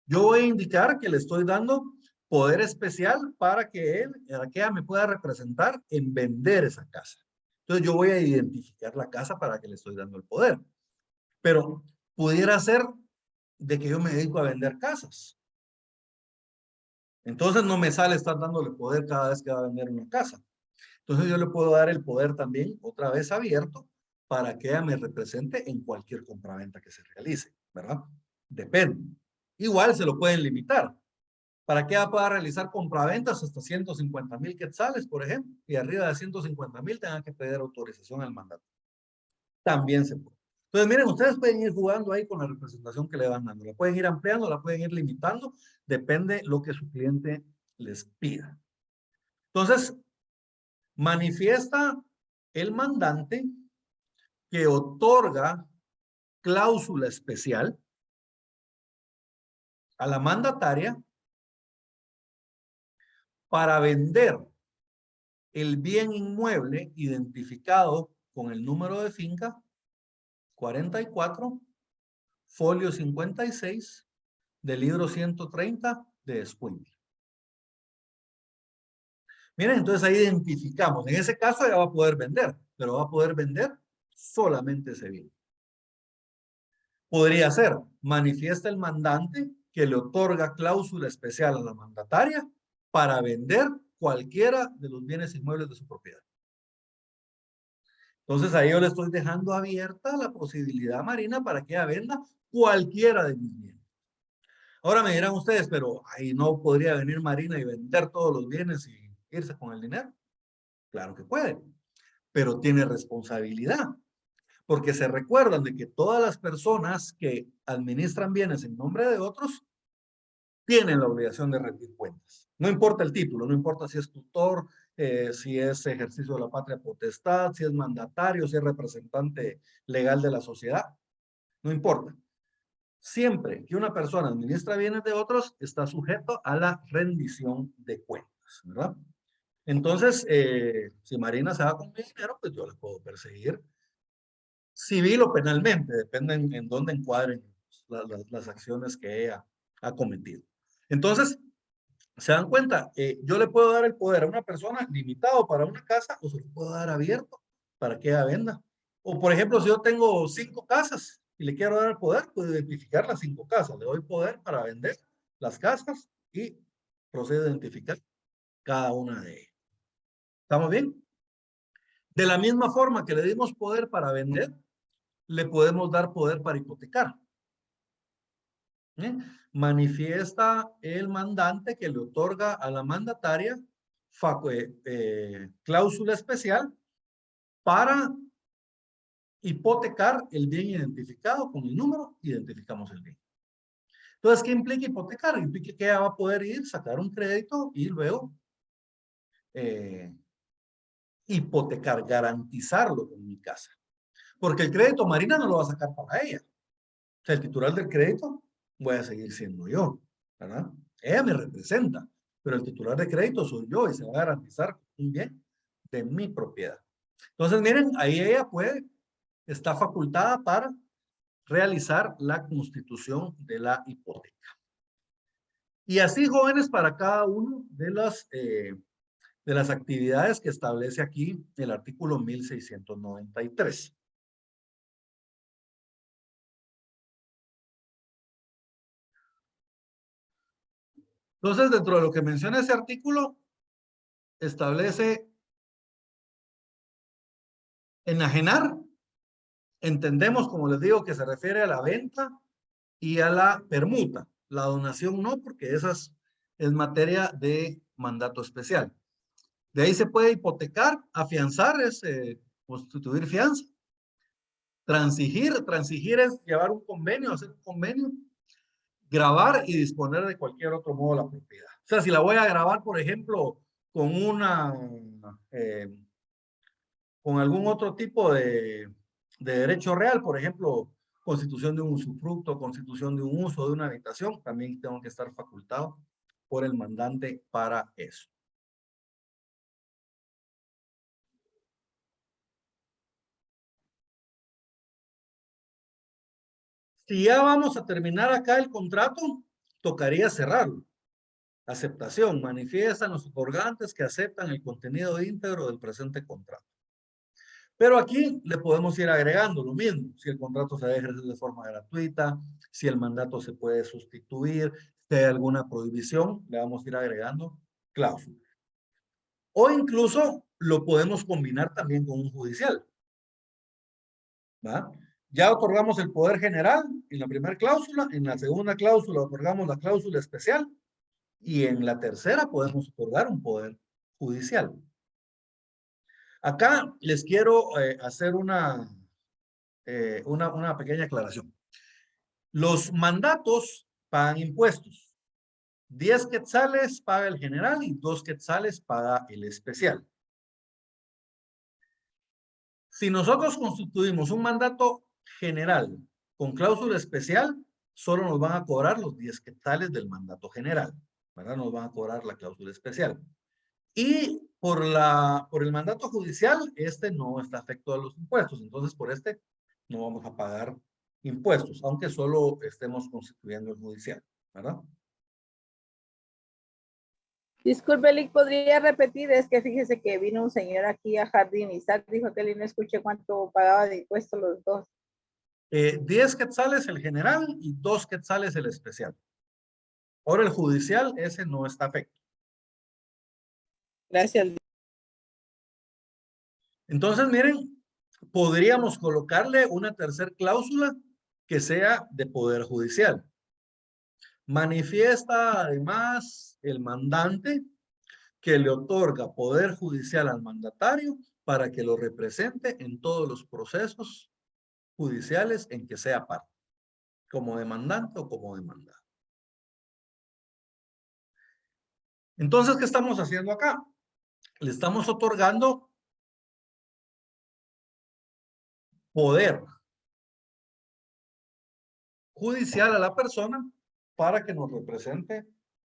yo voy a indicar que le estoy dando poder especial para que ella me pueda representar en vender esa casa. Entonces, yo voy a identificar la casa para que le estoy dando el poder. Pero pudiera ser de que yo me dedico a vender casas. Entonces no me sale estar dándole poder cada vez que va a vender una casa. Entonces yo le puedo dar el poder también otra vez abierto para que ella me represente en cualquier compraventa que se realice, ¿verdad? Depende. Igual se lo pueden limitar. Para que ella pueda realizar compraventas hasta 150,000 quetzales, por ejemplo, y arriba de 150,000 tengan que pedir autorización al mandato. También se puede. Entonces, miren, ustedes pueden ir jugando ahí con la representación que le van dando. La pueden ir ampliando, la pueden ir limitando, depende lo que su cliente les pida. Entonces, manifiesta el mandante que otorga cláusula especial a la mandataria para vender el bien inmueble identificado con el número de finca 44, folio 56 del libro 130 de Escuintla. Miren, entonces ahí identificamos. En ese caso ya va a poder vender, pero va a poder vender solamente ese bien. Podría ser, manifiesta el mandante que le otorga cláusula especial a la mandataria para vender cualquiera de los bienes inmuebles de su propiedad. Entonces ahí yo le estoy dejando abierta la posibilidad, Marina, para que ella venda cualquiera de mis bienes. Ahora me dirán ustedes, pero ahí no podría venir Marina y vender todos los bienes y irse con el dinero. Claro que puede, pero tiene responsabilidad. Porque se recuerdan de que todas las personas que administran bienes en nombre de otros tienen la obligación de rendir cuentas. No importa el título, no importa si es tutor, si es ejercicio de la patria potestad, si es mandatario, si es representante legal de la sociedad, no importa. Siempre que una persona administra bienes de otros, está sujeto a la rendición de cuentas, ¿verdad? Entonces, si Marina se va con mi dinero, pues yo la puedo perseguir civil o penalmente, depende en dónde encuadren las acciones que ella ha cometido. Entonces, ¿se dan cuenta? Yo le puedo dar el poder a una persona limitado para una casa o se lo puedo dar abierto para que ella venda. O, por ejemplo, si yo tengo 5 casas y le quiero dar el poder, puedo identificar las 5 casas. Le doy poder para vender las casas y procedo a identificar cada una de ellas. ¿Estamos bien? De la misma forma que le dimos poder para vender, le podemos dar poder para hipotecar. Manifiesta el mandante que le otorga a la mandataria cláusula especial para hipotecar el bien identificado con el número, identificamos el bien. Entonces, ¿qué implica hipotecar? Implica que ella va a poder ir, sacar un crédito y luego hipotecar, garantizarlo con mi casa. Porque el crédito Marina no lo va a sacar para ella. O sea, el titular del crédito voy a seguir siendo yo, ¿verdad? Ella me representa, pero el titular de crédito soy yo y se va a garantizar un bien de mi propiedad. Entonces, miren, ahí ella está facultada para realizar la constitución de la hipoteca. Y así, jóvenes, para cada uno de las actividades que establece aquí el artículo 1693. Entonces, dentro de lo que menciona ese artículo, establece enajenar. Entendemos, como les digo, que se refiere a la venta y a la permuta. La donación no, porque esa es materia de mandato especial. De ahí se puede hipotecar, afianzar, es constituir fianza. Transigir es llevar un convenio, hacer un convenio. Grabar y disponer de cualquier otro modo la propiedad. O sea, si la voy a grabar, por ejemplo, con con algún otro tipo de derecho real, por ejemplo, constitución de un usufructo, constitución de un uso de una habitación, también tengo que estar facultado por el mandante para eso. Si ya vamos a terminar acá el contrato, tocaría cerrarlo. Aceptación. Manifiestan los otorgantes que aceptan el contenido íntegro del presente contrato. Pero aquí le podemos ir agregando lo mismo. Si el contrato se debe ejercer de forma gratuita, si el mandato se puede sustituir, si hay alguna prohibición, le vamos a ir agregando cláusulas. O incluso lo podemos combinar también con un judicial. ¿Va? Ya otorgamos el poder general en la primera cláusula, en la segunda cláusula otorgamos la cláusula especial y en la tercera podemos otorgar un poder judicial. Acá les quiero hacer una pequeña aclaración. Los mandatos pagan impuestos. 10 quetzales paga el general y 2 quetzales paga el especial. Si nosotros constituimos un mandato general con cláusula especial, solo nos van a cobrar los 10 quetzales del mandato general, ¿verdad? Nos van a cobrar la cláusula especial. Y por el mandato judicial, este no está afecto a los impuestos, entonces por este no vamos a pagar impuestos, aunque solo estemos constituyendo el judicial, ¿verdad? Disculpe, Lick, ¿podría repetir? Es que fíjese que vino un señor aquí a jardinizar, dijo que él no escuché cuánto pagaba de impuestos los dos. 10 quetzales el general y 2 quetzales el especial. Ahora el judicial, ese no está afecto. Gracias. Entonces, miren, podríamos colocarle una tercera cláusula que sea de poder judicial. Manifiesta además el mandante que le otorga poder judicial al mandatario para que lo represente en todos los procesos judiciales en que sea parte, como demandante o como demandado. Entonces, ¿qué estamos haciendo acá? Le estamos otorgando poder judicial a la persona para que nos represente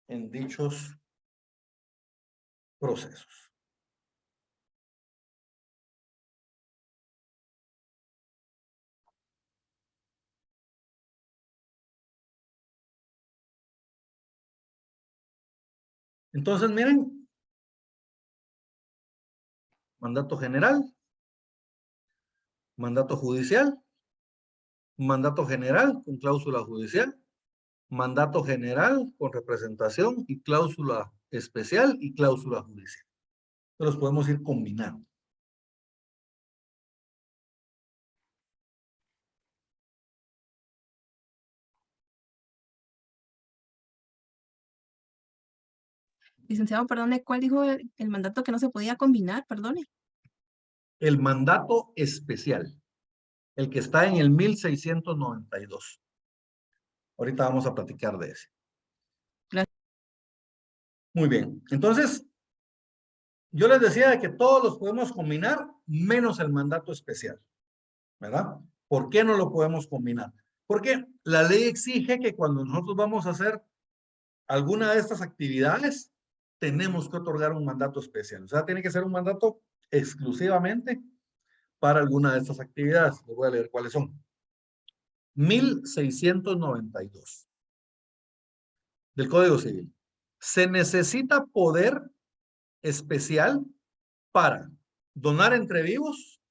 en dichos procesos. Entonces, miren, mandato general, mandato judicial, mandato general con cláusula judicial, mandato general con representación y cláusula especial y cláusula judicial. Los podemos ir combinando. Licenciado, perdone, ¿cuál dijo el mandato que no se podía combinar? Perdone. El mandato especial, el que está en el 1692. Ahorita vamos a platicar de ese. Gracias. Muy bien. Entonces, yo les decía que todos los podemos combinar, menos el mandato especial, ¿verdad? ¿Por qué no lo podemos combinar? Porque la ley exige que cuando nosotros vamos a hacer alguna de estas actividades, tenemos que otorgar un mandato especial. O sea, tiene que ser un mandato exclusivamente para alguna de estas actividades. Les voy a leer cuáles son. 1692 del Código Civil. Se necesita poder especial para donar entre vivos,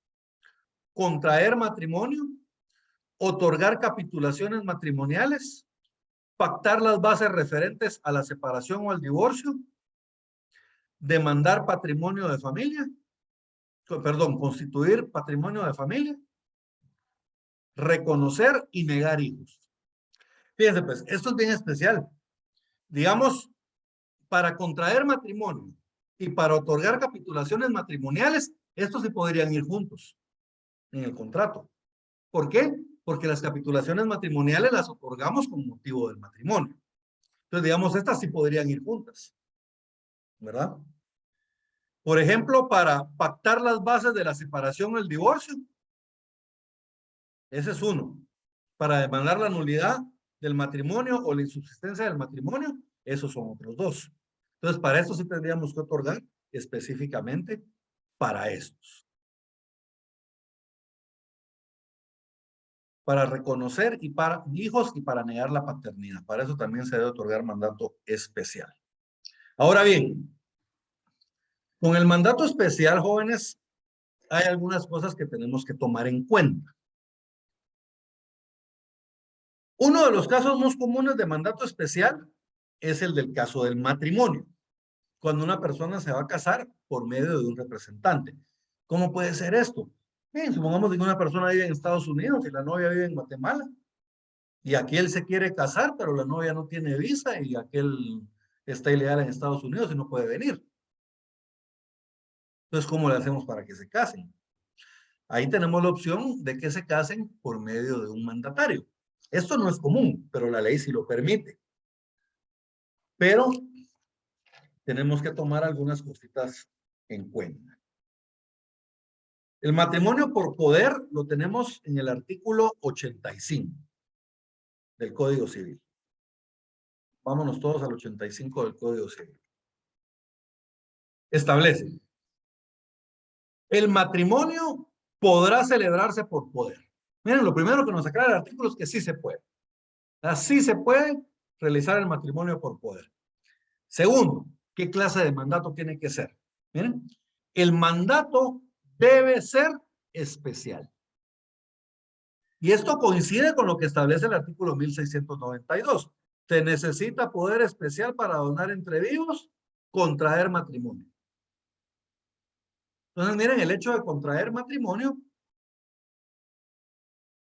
contraer matrimonio, otorgar capitulaciones matrimoniales, pactar las bases referentes a la separación o al divorcio, demandar patrimonio de familia, perdón, constituir patrimonio de familia, reconocer y negar hijos. Fíjense pues, esto es bien especial. Digamos, para contraer matrimonio y para otorgar capitulaciones matrimoniales, estos se podrían ir juntos en el contrato. ¿Por qué? Porque las capitulaciones matrimoniales las otorgamos con motivo del matrimonio. Entonces, digamos, estas sí podrían ir juntas, ¿verdad? Por ejemplo, para pactar las bases de la separación o el divorcio. Ese es uno. Para demandar la nulidad del matrimonio o la insubsistencia del matrimonio, esos son otros dos. Entonces, para esto sí tendríamos que otorgar específicamente para estos. Para reconocer y para hijos y para negar la paternidad. Para eso también se debe otorgar mandato especial. Ahora bien, con el mandato especial, jóvenes, hay algunas cosas que tenemos que tomar en cuenta. Uno de los casos más comunes de mandato especial es el del caso del matrimonio. Cuando una persona se va a casar por medio de un representante. ¿Cómo puede ser esto? Bien, supongamos que una persona vive en Estados Unidos y la novia vive en Guatemala. Y aquel se quiere casar, pero la novia no tiene visa y aquel está ilegal en Estados Unidos y no puede venir. Entonces, ¿cómo le hacemos para que se casen? Ahí tenemos la opción de que se casen por medio de un mandatario. Esto no es común, pero la ley sí lo permite. Pero tenemos que tomar algunas cositas en cuenta. El matrimonio por poder lo tenemos en el artículo 85 del Código Civil. Vámonos todos al 85 del Código Civil. Establece: el matrimonio podrá celebrarse por poder. Miren, lo primero que nos aclara el artículo es que sí se puede. Así se puede realizar el matrimonio por poder. Segundo, ¿qué clase de mandato tiene que ser? Miren, el mandato debe ser especial. Y esto coincide con lo que establece el artículo 1692. Se necesita poder especial para donar entre vivos, contraer matrimonio. Entonces, miren, el hecho de contraer matrimonio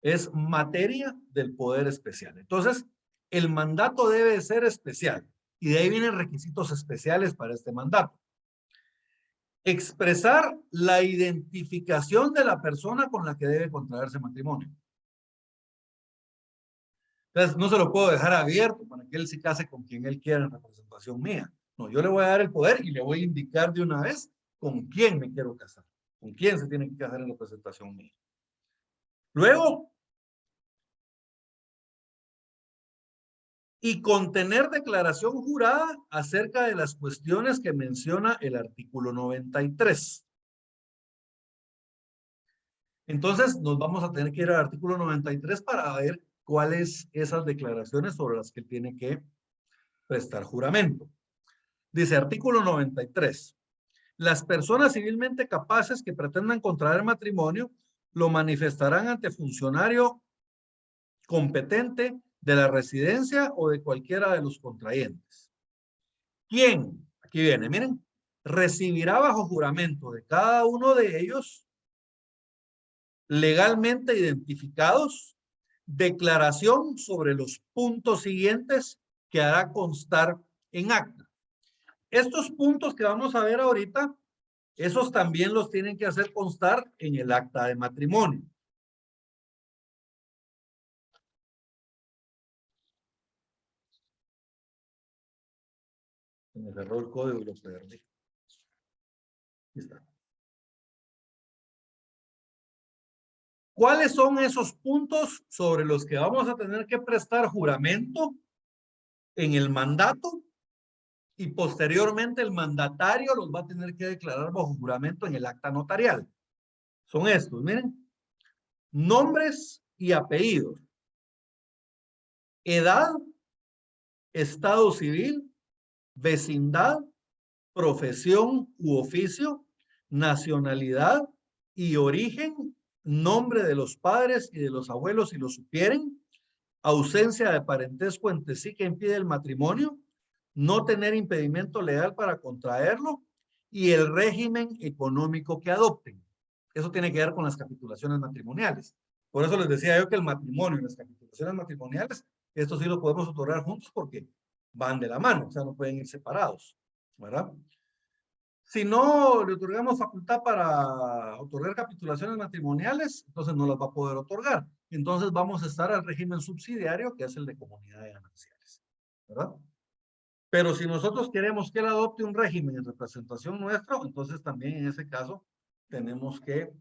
es materia del poder especial. Entonces, el mandato debe ser especial. Y de ahí vienen requisitos especiales para este mandato. Expresar la identificación de la persona con la que debe contraerse matrimonio. Entonces, no se lo puedo dejar abierto para que él se case con quien él quiera en representación mía. No, yo le voy a dar el poder y le voy a indicar de una vez con quién me quiero casar, con quién se tiene que casar en representación mía. Luego, y contener declaración jurada acerca de las cuestiones que menciona el artículo 93. Entonces, nos vamos a tener que ir al artículo 93 para ver cuáles esas declaraciones sobre las que tiene que prestar juramento. Dice artículo 93. Las personas civilmente capaces que pretendan contraer matrimonio lo manifestarán ante funcionario competente de la residencia o de cualquiera de los contrayentes. ¿Quién? Aquí viene, miren. Recibirá bajo juramento de cada uno de ellos legalmente identificados declaración sobre los puntos siguientes que hará constar en acta. Estos puntos que vamos a ver ahorita, esos también los tienen que hacer constar en el acta de matrimonio. Se me cerró el código y lo perdí. Aquí está. ¿Cuáles son esos puntos sobre los que vamos a tener que prestar juramento en el mandato? Y posteriormente el mandatario los va a tener que declarar bajo juramento en el acta notarial. Son estos, miren. Nombres y apellidos. Edad, estado civil, vecindad, profesión u oficio, nacionalidad y origen, nombre de los padres y de los abuelos si lo supieren, ausencia de parentesco entre sí que impide el matrimonio, no tener impedimento legal para contraerlo y el régimen económico que adopten. Eso tiene que ver con las capitulaciones matrimoniales. Por eso les decía yo que el matrimonio y las capitulaciones matrimoniales, esto sí lo podemos otorgar juntos porque van de la mano, o sea, no pueden ir separados, ¿verdad? Si no le otorgamos facultad para otorgar capitulaciones matrimoniales, entonces no las va a poder otorgar. Entonces vamos a estar al régimen subsidiario, que es el de comunidad de gananciales, ¿verdad? Pero si nosotros queremos que él adopte un régimen en representación nuestro, entonces también en ese caso tenemos que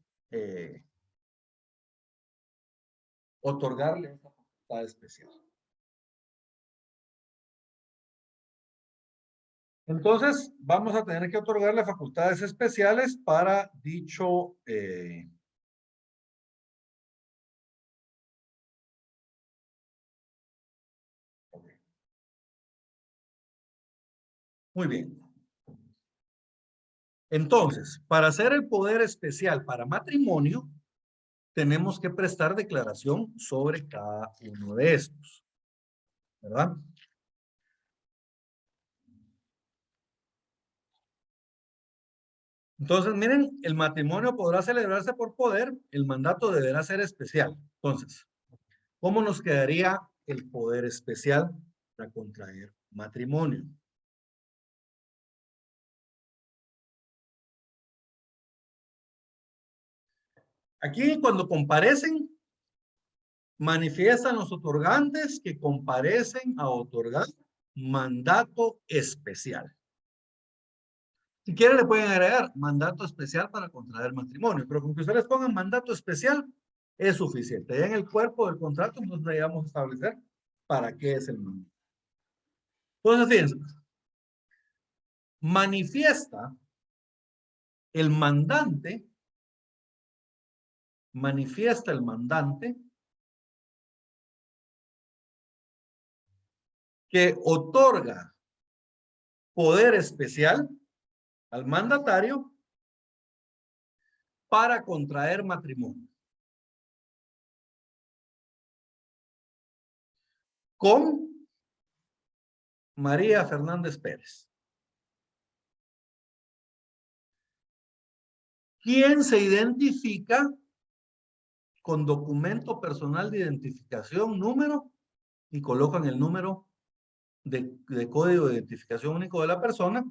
otorgarle esta facultad especial. Entonces, vamos a tener que otorgarle facultades especiales para dicho Muy bien. Entonces, para hacer el poder especial para matrimonio, tenemos que prestar declaración sobre cada uno de estos, ¿verdad? Entonces, miren, el matrimonio podrá celebrarse por poder, el mandato deberá ser especial. Entonces, ¿cómo nos quedaría el poder especial para contraer matrimonio? Aquí cuando comparecen, manifiestan los otorgantes que comparecen a otorgar mandato especial. Si quieren le pueden agregar mandato especial para contraer matrimonio, pero con que ustedes pongan mandato especial es suficiente. Ya en el cuerpo del contrato nosotros ya vamos a establecer para qué es el mandato. Entonces, fíjense, manifiesta el mandante manifiesta el mandante que otorga poder especial al mandatario para contraer matrimonio con María Fernández Pérez, quien se identifica con documento personal de identificación, número, y colocan el número de código de identificación único de la persona,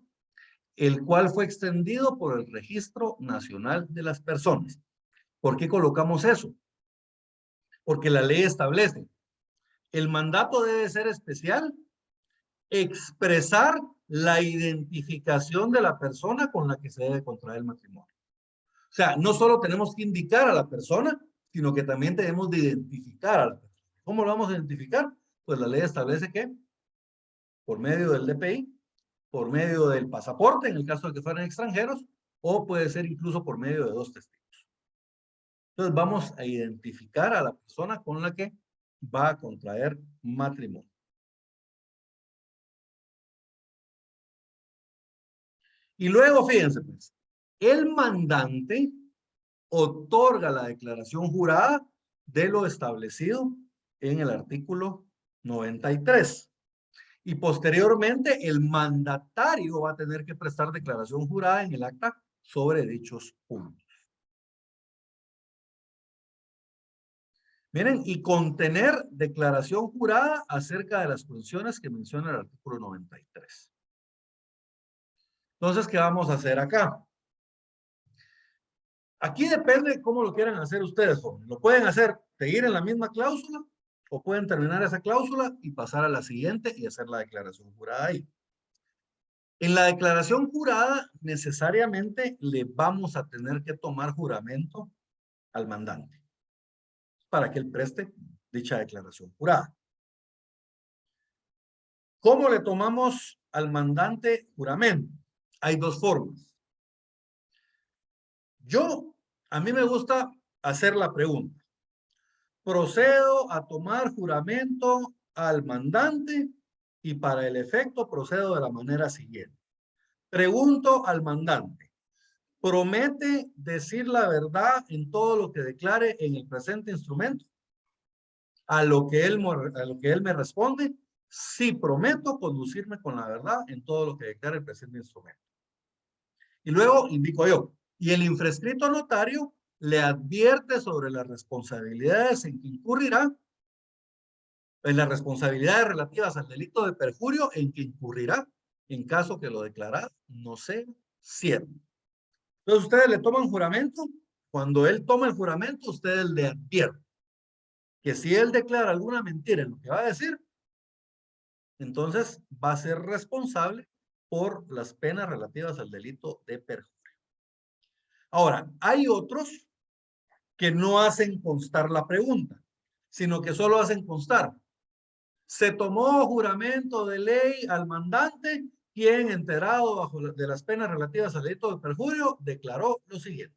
el cual fue extendido por el Registro Nacional de las Personas. ¿Por qué colocamos eso? Porque la ley establece, el mandato debe ser especial, expresar la identificación de la persona con la que se debe contraer el matrimonio. O sea, no solo tenemos que indicar a la persona, sino que también tenemos de identificar a la persona. ¿Cómo lo vamos a identificar? Pues la ley establece que por medio del DPI, por medio del pasaporte, en el caso de que fueran extranjeros, o puede ser incluso por medio de 2 testigos. Entonces vamos a identificar a la persona con la que va a contraer matrimonio. Y luego, fíjense pues, el mandante otorga la declaración jurada de lo establecido en el artículo 93. Y posteriormente el mandatario va a tener que prestar declaración jurada en el acta sobre dichos puntos. Miren, y contener declaración jurada acerca de las funciones que menciona el artículo 93. Entonces, ¿qué vamos a hacer acá? Aquí depende cómo lo quieran hacer ustedes, jóvenes. Lo pueden hacer, seguir en la misma cláusula, o pueden terminar esa cláusula y pasar a la siguiente y hacer la declaración jurada ahí. En la declaración jurada, necesariamente le vamos a tener que tomar juramento al mandante para que él preste dicha declaración jurada. ¿Cómo le tomamos al mandante juramento? Hay 2 formas. A mí me gusta hacer la pregunta. Procedo a tomar juramento al mandante y para el efecto procedo de la manera siguiente. Pregunto al mandante, ¿promete decir la verdad en todo lo que declare en el presente instrumento? A lo que él me responde, sí prometo conducirme con la verdad en todo lo que declare el presente instrumento. Y luego indico yo, y el infrescrito notario le advierte sobre las responsabilidades en que incurrirá, en las responsabilidades relativas al delito de perjurio en que incurrirá en caso que lo declarado no sea cierto. Entonces ustedes le toman juramento. Cuando él toma el juramento, ustedes le advierten que si él declara alguna mentira en lo que va a decir, entonces va a ser responsable por las penas relativas al delito de perjurio. Ahora, hay otros que no hacen constar la pregunta, sino que solo hacen constar. Se tomó juramento de ley al mandante, quien, enterado de las penas relativas al delito de perjurio, declaró lo siguiente.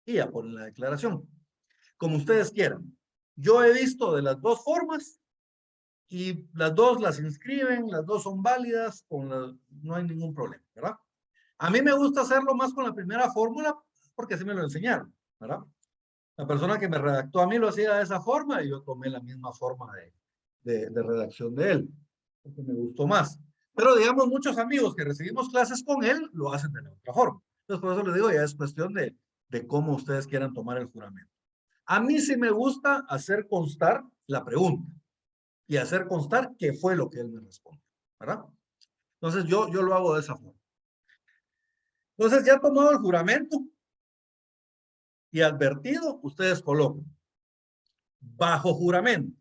Y ya ponen la declaración. Como ustedes quieran. Yo he visto de las 2 formas y las 2 las inscriben, las 2 son válidas, no hay ningún problema, ¿verdad? A mí me gusta hacerlo más con la primera fórmula porque así me lo enseñaron, ¿verdad? La persona que me redactó a mí lo hacía de esa forma y yo tomé la misma forma de redacción de él, porque me gustó más. Pero digamos, muchos amigos que recibimos clases con él lo hacen de la otra forma. Entonces, por eso les digo, ya es cuestión de cómo ustedes quieran tomar el juramento. A mí sí me gusta hacer constar la pregunta y hacer constar qué fue lo que él me respondió, ¿verdad? Entonces, yo lo hago de esa forma. Entonces, ya tomado el juramento y advertido, ustedes colocan bajo juramento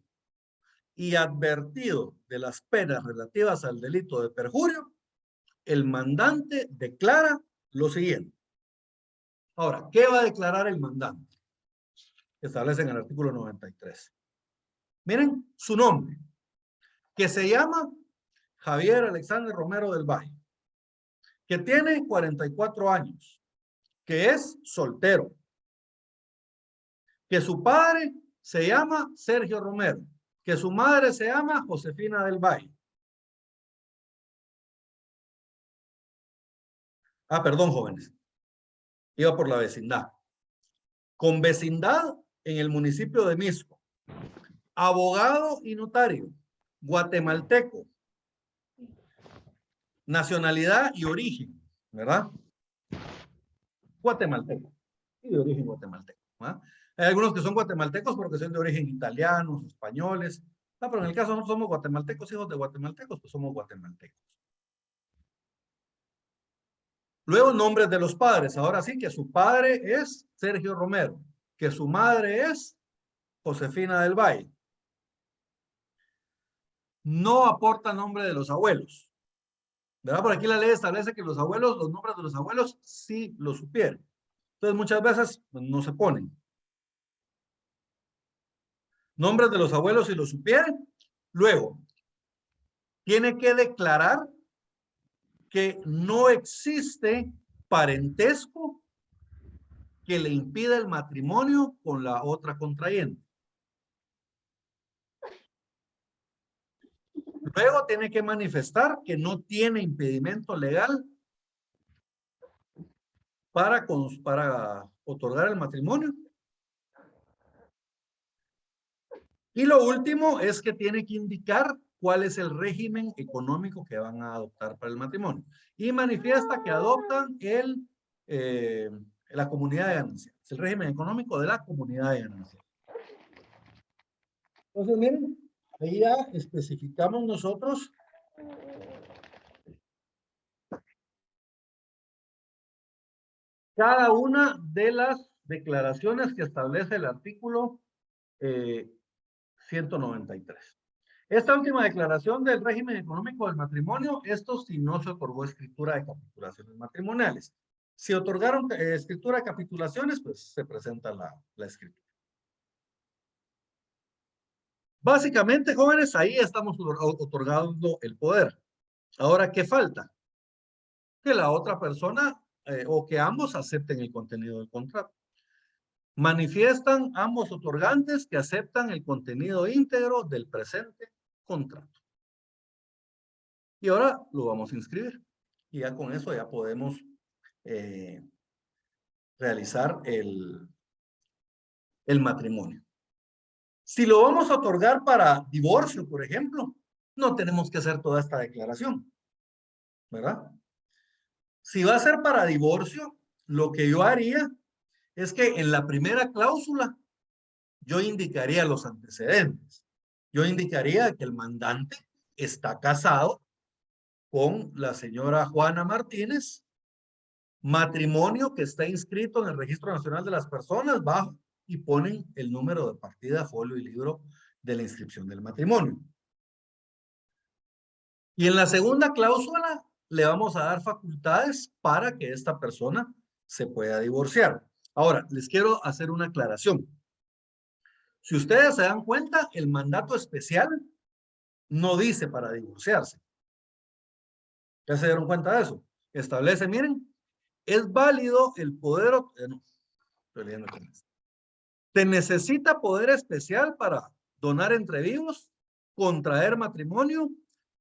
y advertido de las penas relativas al delito de perjurio, el mandante declara lo siguiente. Ahora, ¿qué va a declarar el mandante? Establece en el artículo 93. Miren su nombre, que se llama Javier Alexander Romero del Valle, que tiene 44 años, que es soltero, que su padre se llama Sergio Romero, que su madre se llama Josefina del Valle. Ah, perdón, jóvenes. Iba por la vecindad. Con vecindad en el municipio de Misco. Abogado y notario. Guatemalteco. Nacionalidad y origen, ¿verdad? Guatemalteco. Y de origen guatemalteco. ¿verdad? Hay algunos que son guatemaltecos porque son de origen italianos, españoles. Pero en el caso nosotros somos guatemaltecos, hijos de guatemaltecos, pues somos guatemaltecos. Luego, nombres de los padres. Ahora sí que su padre es Sergio Romero, que su madre es Josefina del Valle. No aporta nombre de los abuelos. ¿Verdad? Por aquí la ley establece que los abuelos, los nombres de los abuelos, sí lo supieren. Entonces, muchas veces pues, no se ponen. Nombres de los abuelos si lo supieren. Luego, tiene que declarar que no existe parentesco que le impida el matrimonio con la otra contrayente. Luego tiene que manifestar que no tiene impedimento legal para otorgar el matrimonio. Y lo último es que tiene que indicar cuál es el régimen económico que van a adoptar para el matrimonio. Y manifiesta que adoptan la comunidad de ganancia. Es el régimen económico de la comunidad de ganancia. Entonces, miren, ahí ya especificamos nosotros cada una de las declaraciones que establece el artículo 193. Esta última declaración del régimen económico del matrimonio, esto si no se otorgó escritura de capitulaciones matrimoniales. Si otorgaron escritura de capitulaciones, pues se presenta la escritura. Básicamente, jóvenes, ahí estamos otorgando el poder. Ahora, ¿qué falta? Que la otra persona o que ambos acepten el contenido del contrato. Manifiestan ambos otorgantes que aceptan el contenido íntegro del presente contrato. Y ahora lo vamos a inscribir. Y ya con eso ya podemos realizar el matrimonio. Si lo vamos a otorgar para divorcio, por ejemplo, no tenemos que hacer toda esta declaración, ¿verdad? Si va a ser para divorcio, lo que yo haría es que en la primera cláusula yo indicaría los antecedentes. Yo indicaría que el mandante está casado con la señora Juana Martínez, matrimonio que está inscrito en el Registro Nacional de las Personas, bajo, y ponen el número de partida, folio y libro de la inscripción del matrimonio. Y en la segunda cláusula le vamos a dar facultades para que esta persona se pueda divorciar. Ahora, les quiero hacer una aclaración. Si ustedes se dan cuenta, el mandato especial no dice para divorciarse. ¿Ya se dieron cuenta de eso? Establece, miren, es válido el poder... no, estoy leyendo con esto. Se necesita poder especial para donar entre vivos, contraer matrimonio,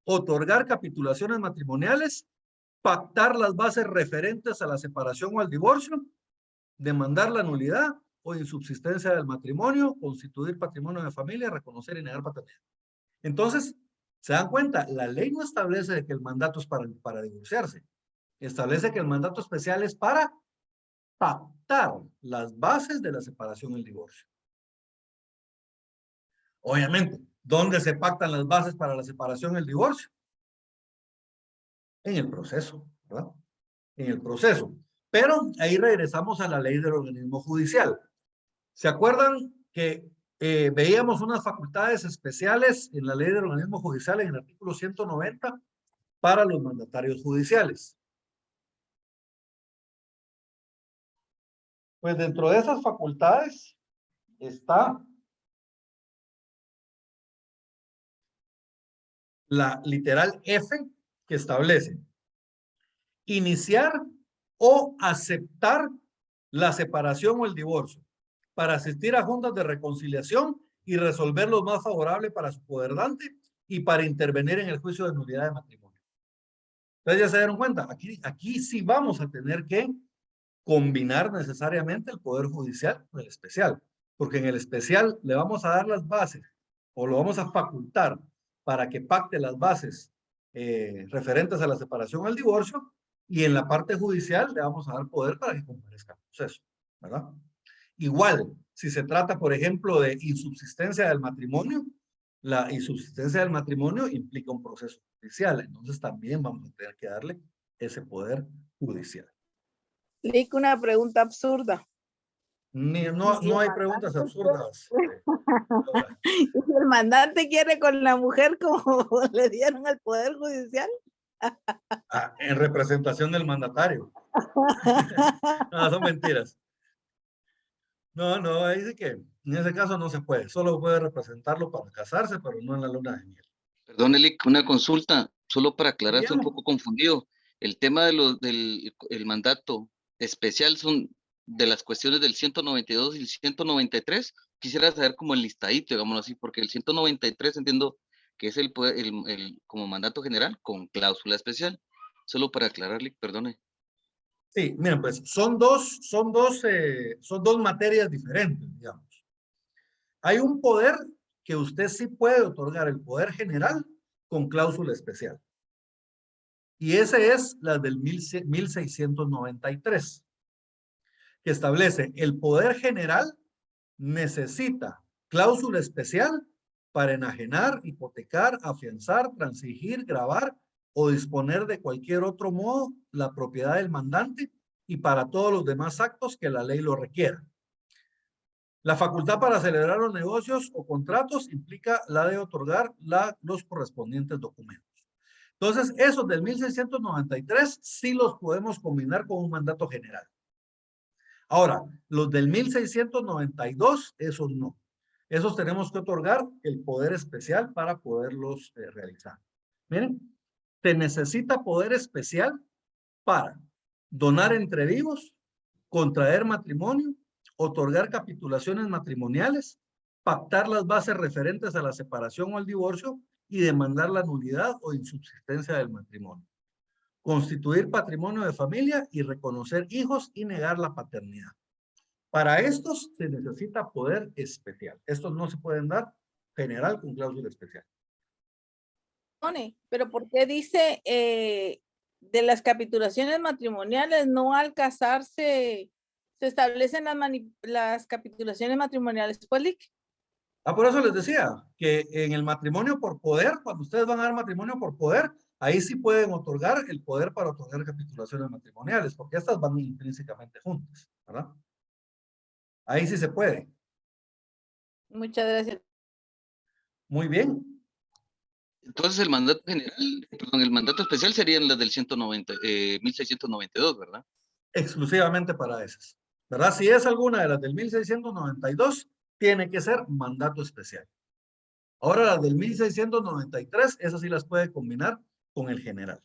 otorgar capitulaciones matrimoniales, pactar las bases referentes a la separación o al divorcio, demandar la nulidad o insubsistencia del matrimonio, constituir patrimonio de familia, reconocer y negar paternidad. Entonces, ¿se dan cuenta? La ley no establece que el mandato es para divorciarse. Establece que el mandato especial es para pactar las bases de la separación y el divorcio. Obviamente, ¿dónde se pactan las bases para la separación y el divorcio? En el proceso, ¿verdad? En el proceso. Pero ahí regresamos a la ley del organismo judicial. ¿Se acuerdan que veíamos unas facultades especiales en la ley del organismo judicial en el artículo 190 para los mandatarios judiciales? Pues dentro de esas facultades está la literal F que establece iniciar o aceptar la separación o el divorcio para asistir a juntas de reconciliación y resolver lo más favorable para su poderdante y para intervenir en el juicio de nulidad de matrimonio. Entonces ya se dieron cuenta, aquí sí vamos a tener que combinar necesariamente el poder judicial con el especial, porque en el especial le vamos a dar las bases o lo vamos a facultar para que pacte las bases referentes a la separación o al divorcio, y en la parte judicial le vamos a dar poder para que comparezca al proceso, ¿verdad? Igual, si se trata, por ejemplo, de insubsistencia del matrimonio, la insubsistencia del matrimonio implica un proceso judicial, entonces también vamos a tener que darle ese poder judicial. Lick, una pregunta absurda. No hay preguntas absurdas. Si el mandante quiere con la mujer como le dieron al Poder Judicial. En representación del mandatario. No, son mentiras. No, ahí sí que en ese caso no se puede. Solo puede representarlo para casarse, pero no en la luna de miel. Perdón, Elic, una consulta, solo para aclarar, estoy un Dígame. poco confundido. El tema de del mandato especial son de las cuestiones del 192 y el 193. Quisiera saber como el listadito, digámoslo así, porque el 193 entiendo que es el como mandato general con cláusula especial. Solo para aclararle, perdone. Sí, miren, pues son dos materias diferentes, digamos. Hay un poder que usted sí puede otorgar, el poder general con cláusula especial. Y ese es la del 1693, que establece el poder general necesita cláusula especial para enajenar, hipotecar, afianzar, transigir, gravar o disponer de cualquier otro modo la propiedad del mandante y para todos los demás actos que la ley lo requiera. La facultad para celebrar los negocios o contratos implica la de otorgar los correspondientes documentos. Entonces, esos del 1693 sí los podemos combinar con un mandato general. Ahora, los del 1692, esos no. Esos tenemos que otorgar el poder especial para poderlos realizar. Miren, se necesita poder especial para donar entre vivos, contraer matrimonio, otorgar capitulaciones matrimoniales, pactar las bases referentes a la separación o al divorcio y demandar la nulidad o insubsistencia del matrimonio. Constituir patrimonio de familia y reconocer hijos y negar la paternidad. Para estos se necesita poder especial. Estos no se pueden dar general con cláusula especial. Pero ¿por qué dice de las capitulaciones matrimoniales no al casarse se establecen las capitulaciones matrimoniales? Pues, Lick. Por eso les decía que en el matrimonio por poder, cuando ustedes van a dar matrimonio por poder, ahí sí pueden otorgar el poder para otorgar capitulaciones matrimoniales, porque estas van intrínsecamente juntas, ¿verdad? Ahí sí se puede. Muchas gracias. Muy bien. Entonces el mandato general, perdón, el mandato especial serían las del 1692, ¿verdad? Exclusivamente para esas, ¿verdad? Si es alguna de las del 1692, tiene que ser mandato especial. Ahora las del 1693, esas sí las puede combinar con el general.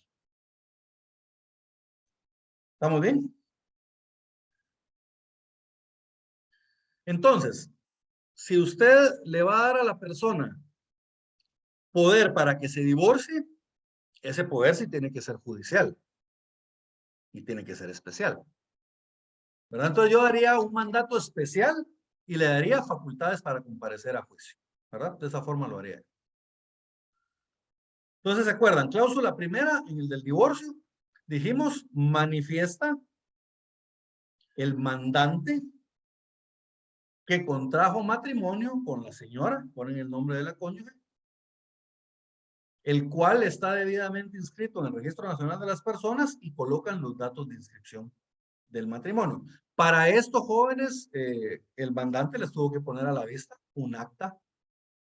¿Estamos bien? Entonces, si usted le va a dar a la persona poder para que se divorcie, ese poder sí tiene que ser judicial y tiene que ser especial, ¿verdad? Entonces yo daría un mandato especial y le daría facultades para comparecer a juicio, ¿verdad? De esa forma lo haría. Entonces, ¿se acuerdan? Cláusula primera en el del divorcio, dijimos, manifiesta el mandante que contrajo matrimonio con la señora, ponen el nombre de la cónyuge, el cual está debidamente inscrito en el Registro Nacional de las Personas y colocan los datos de inscripción del matrimonio. Para estos jóvenes, el mandante les tuvo que poner a la vista un acta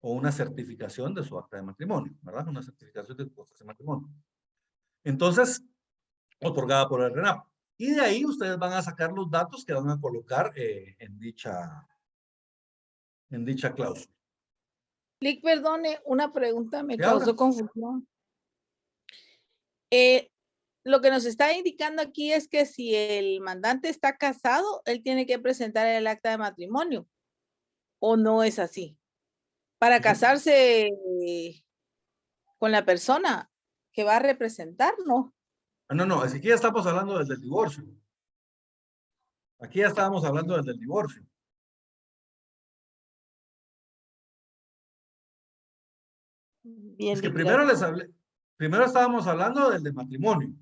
o una certificación de su acta de matrimonio, ¿verdad? Una certificación de su acta de matrimonio. Entonces, otorgada por el RENAP. Y de ahí ustedes van a sacar los datos que van a colocar en dicha cláusula. Lick, perdone, una pregunta me ¿Qué causó habla? confusión. Lo que nos está indicando aquí es que si el mandante está casado, él tiene que presentar el acta de matrimonio. ¿O no es así? Para casarse con la persona que va a representar, ¿no? No, no, aquí ya estamos hablando desde el divorcio. Aquí ya estábamos hablando desde el divorcio. Bien, Es que Lick, primero gracias. les hablé, primero estábamos hablando del de matrimonio,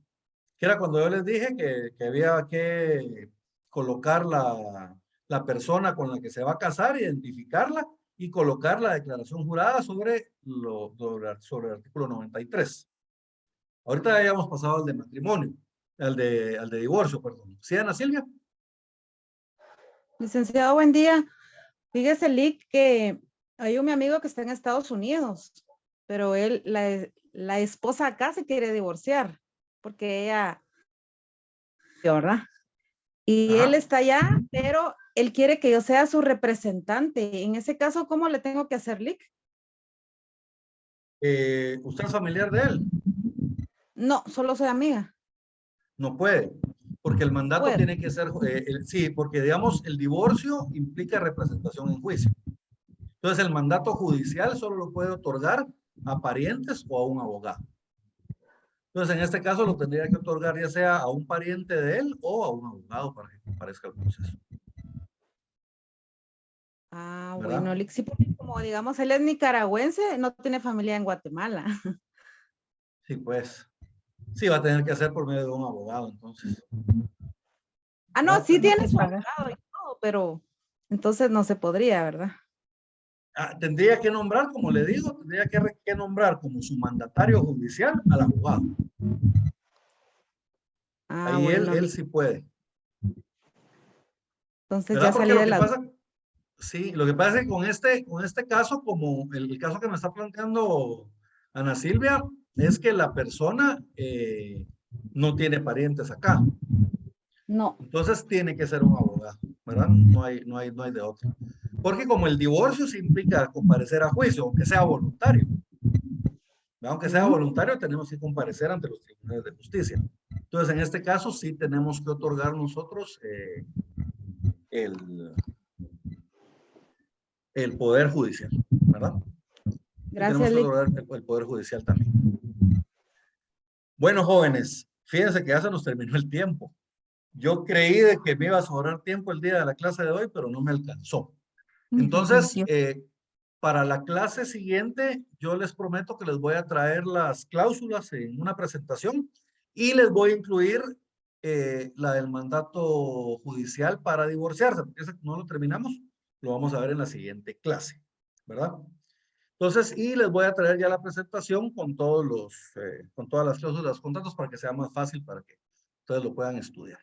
que era cuando yo les dije que había que colocar la persona con la que se va a casar, identificarla y colocar la declaración jurada sobre el artículo 93. Ahorita ya habíamos pasado al de matrimonio, al de divorcio, perdón. ¿Sí, Ana Silvia? Licenciado, buen día. Fíjese, Lick, que hay un mi amigo que está en Estados Unidos, pero él, la esposa acá se quiere divorciar, porque ella, ¿verdad? Y Ajá. él está allá, pero él quiere que yo sea su representante. En ese caso, ¿cómo le tengo que hacer, Lick? ¿Usted es familiar de él? No, solo soy amiga. No puede, porque el mandato Puede. tiene que ser, sí, porque digamos, el divorcio implica representación en juicio. Entonces, el mandato judicial solo lo puede otorgar a parientes o a un abogado. Entonces, en este caso lo tendría que otorgar ya sea a un pariente de él o a un abogado para que comparezca el proceso. Ah, ¿Verdad? bueno, Lick, sí, porque como digamos, él es nicaragüense, no tiene familia en Guatemala. Sí, pues. Sí, va a tener que hacer por medio de un abogado, entonces. Ah, no, ¿Verdad? sí tiene su abogado y todo, pero entonces no se podría, ¿verdad? Tendría que nombrar, como le digo, tendría que nombrar como su mandatario judicial al abogado. Ah, Ahí bueno, él Lick. sí puede. Entonces ¿Verdad? ya Porque salí lo de que la... pasa, sí, lo que pasa es que con este caso, como el caso que me está planteando Ana Silvia, es que la persona no tiene parientes acá. No. Entonces tiene que ser un abogado, ¿verdad? No hay de otro. Porque como el divorcio se implica comparecer a juicio, aunque sea voluntario. ¿Verdad? Aunque sea voluntario, tenemos que comparecer ante los tribunales de justicia. Entonces, en este caso, sí tenemos que otorgar nosotros el poder judicial, ¿verdad? Y tenemos Gracias, que Lick. otorgar el poder judicial también. Bueno, jóvenes, fíjense que ya se nos terminó el tiempo. Yo creí de que me iba a sobrar tiempo el día de la clase de hoy, pero no me alcanzó. Entonces, para la clase siguiente, yo les prometo que les voy a traer las cláusulas en una presentación y les voy a incluir la del mandato judicial para divorciarse, porque ese no lo terminamos, lo vamos a ver en la siguiente clase, ¿verdad? Entonces, y les voy a traer ya la presentación con todos con todas las cláusulas de los contratos para que sea más fácil para que ustedes lo puedan estudiar.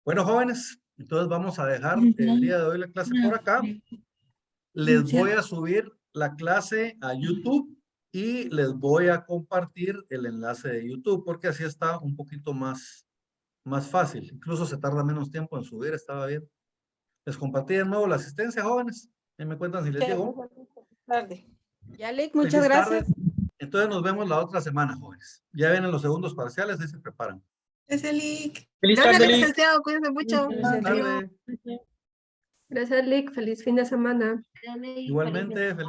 Bueno, jóvenes, entonces vamos a dejar el día de hoy la clase por acá. Les voy a subir la clase a YouTube y les voy a compartir el enlace de YouTube porque así está un poquito más fácil. Incluso se tarda menos tiempo en subir, estaba bien. Les compartí de nuevo la asistencia, jóvenes. Y me cuentan si les llegó. Tarde. Ya, Lick, muchas Feliz gracias. tarde. Entonces nos vemos la otra semana, jóvenes. Ya vienen los segundos parciales y se preparan. Ese Lick. Gracias, tarde, Lick. licenciado. Cuídense mucho. Feliz tarde. Gracias, Lick. Feliz fin de semana. Igualmente, feliz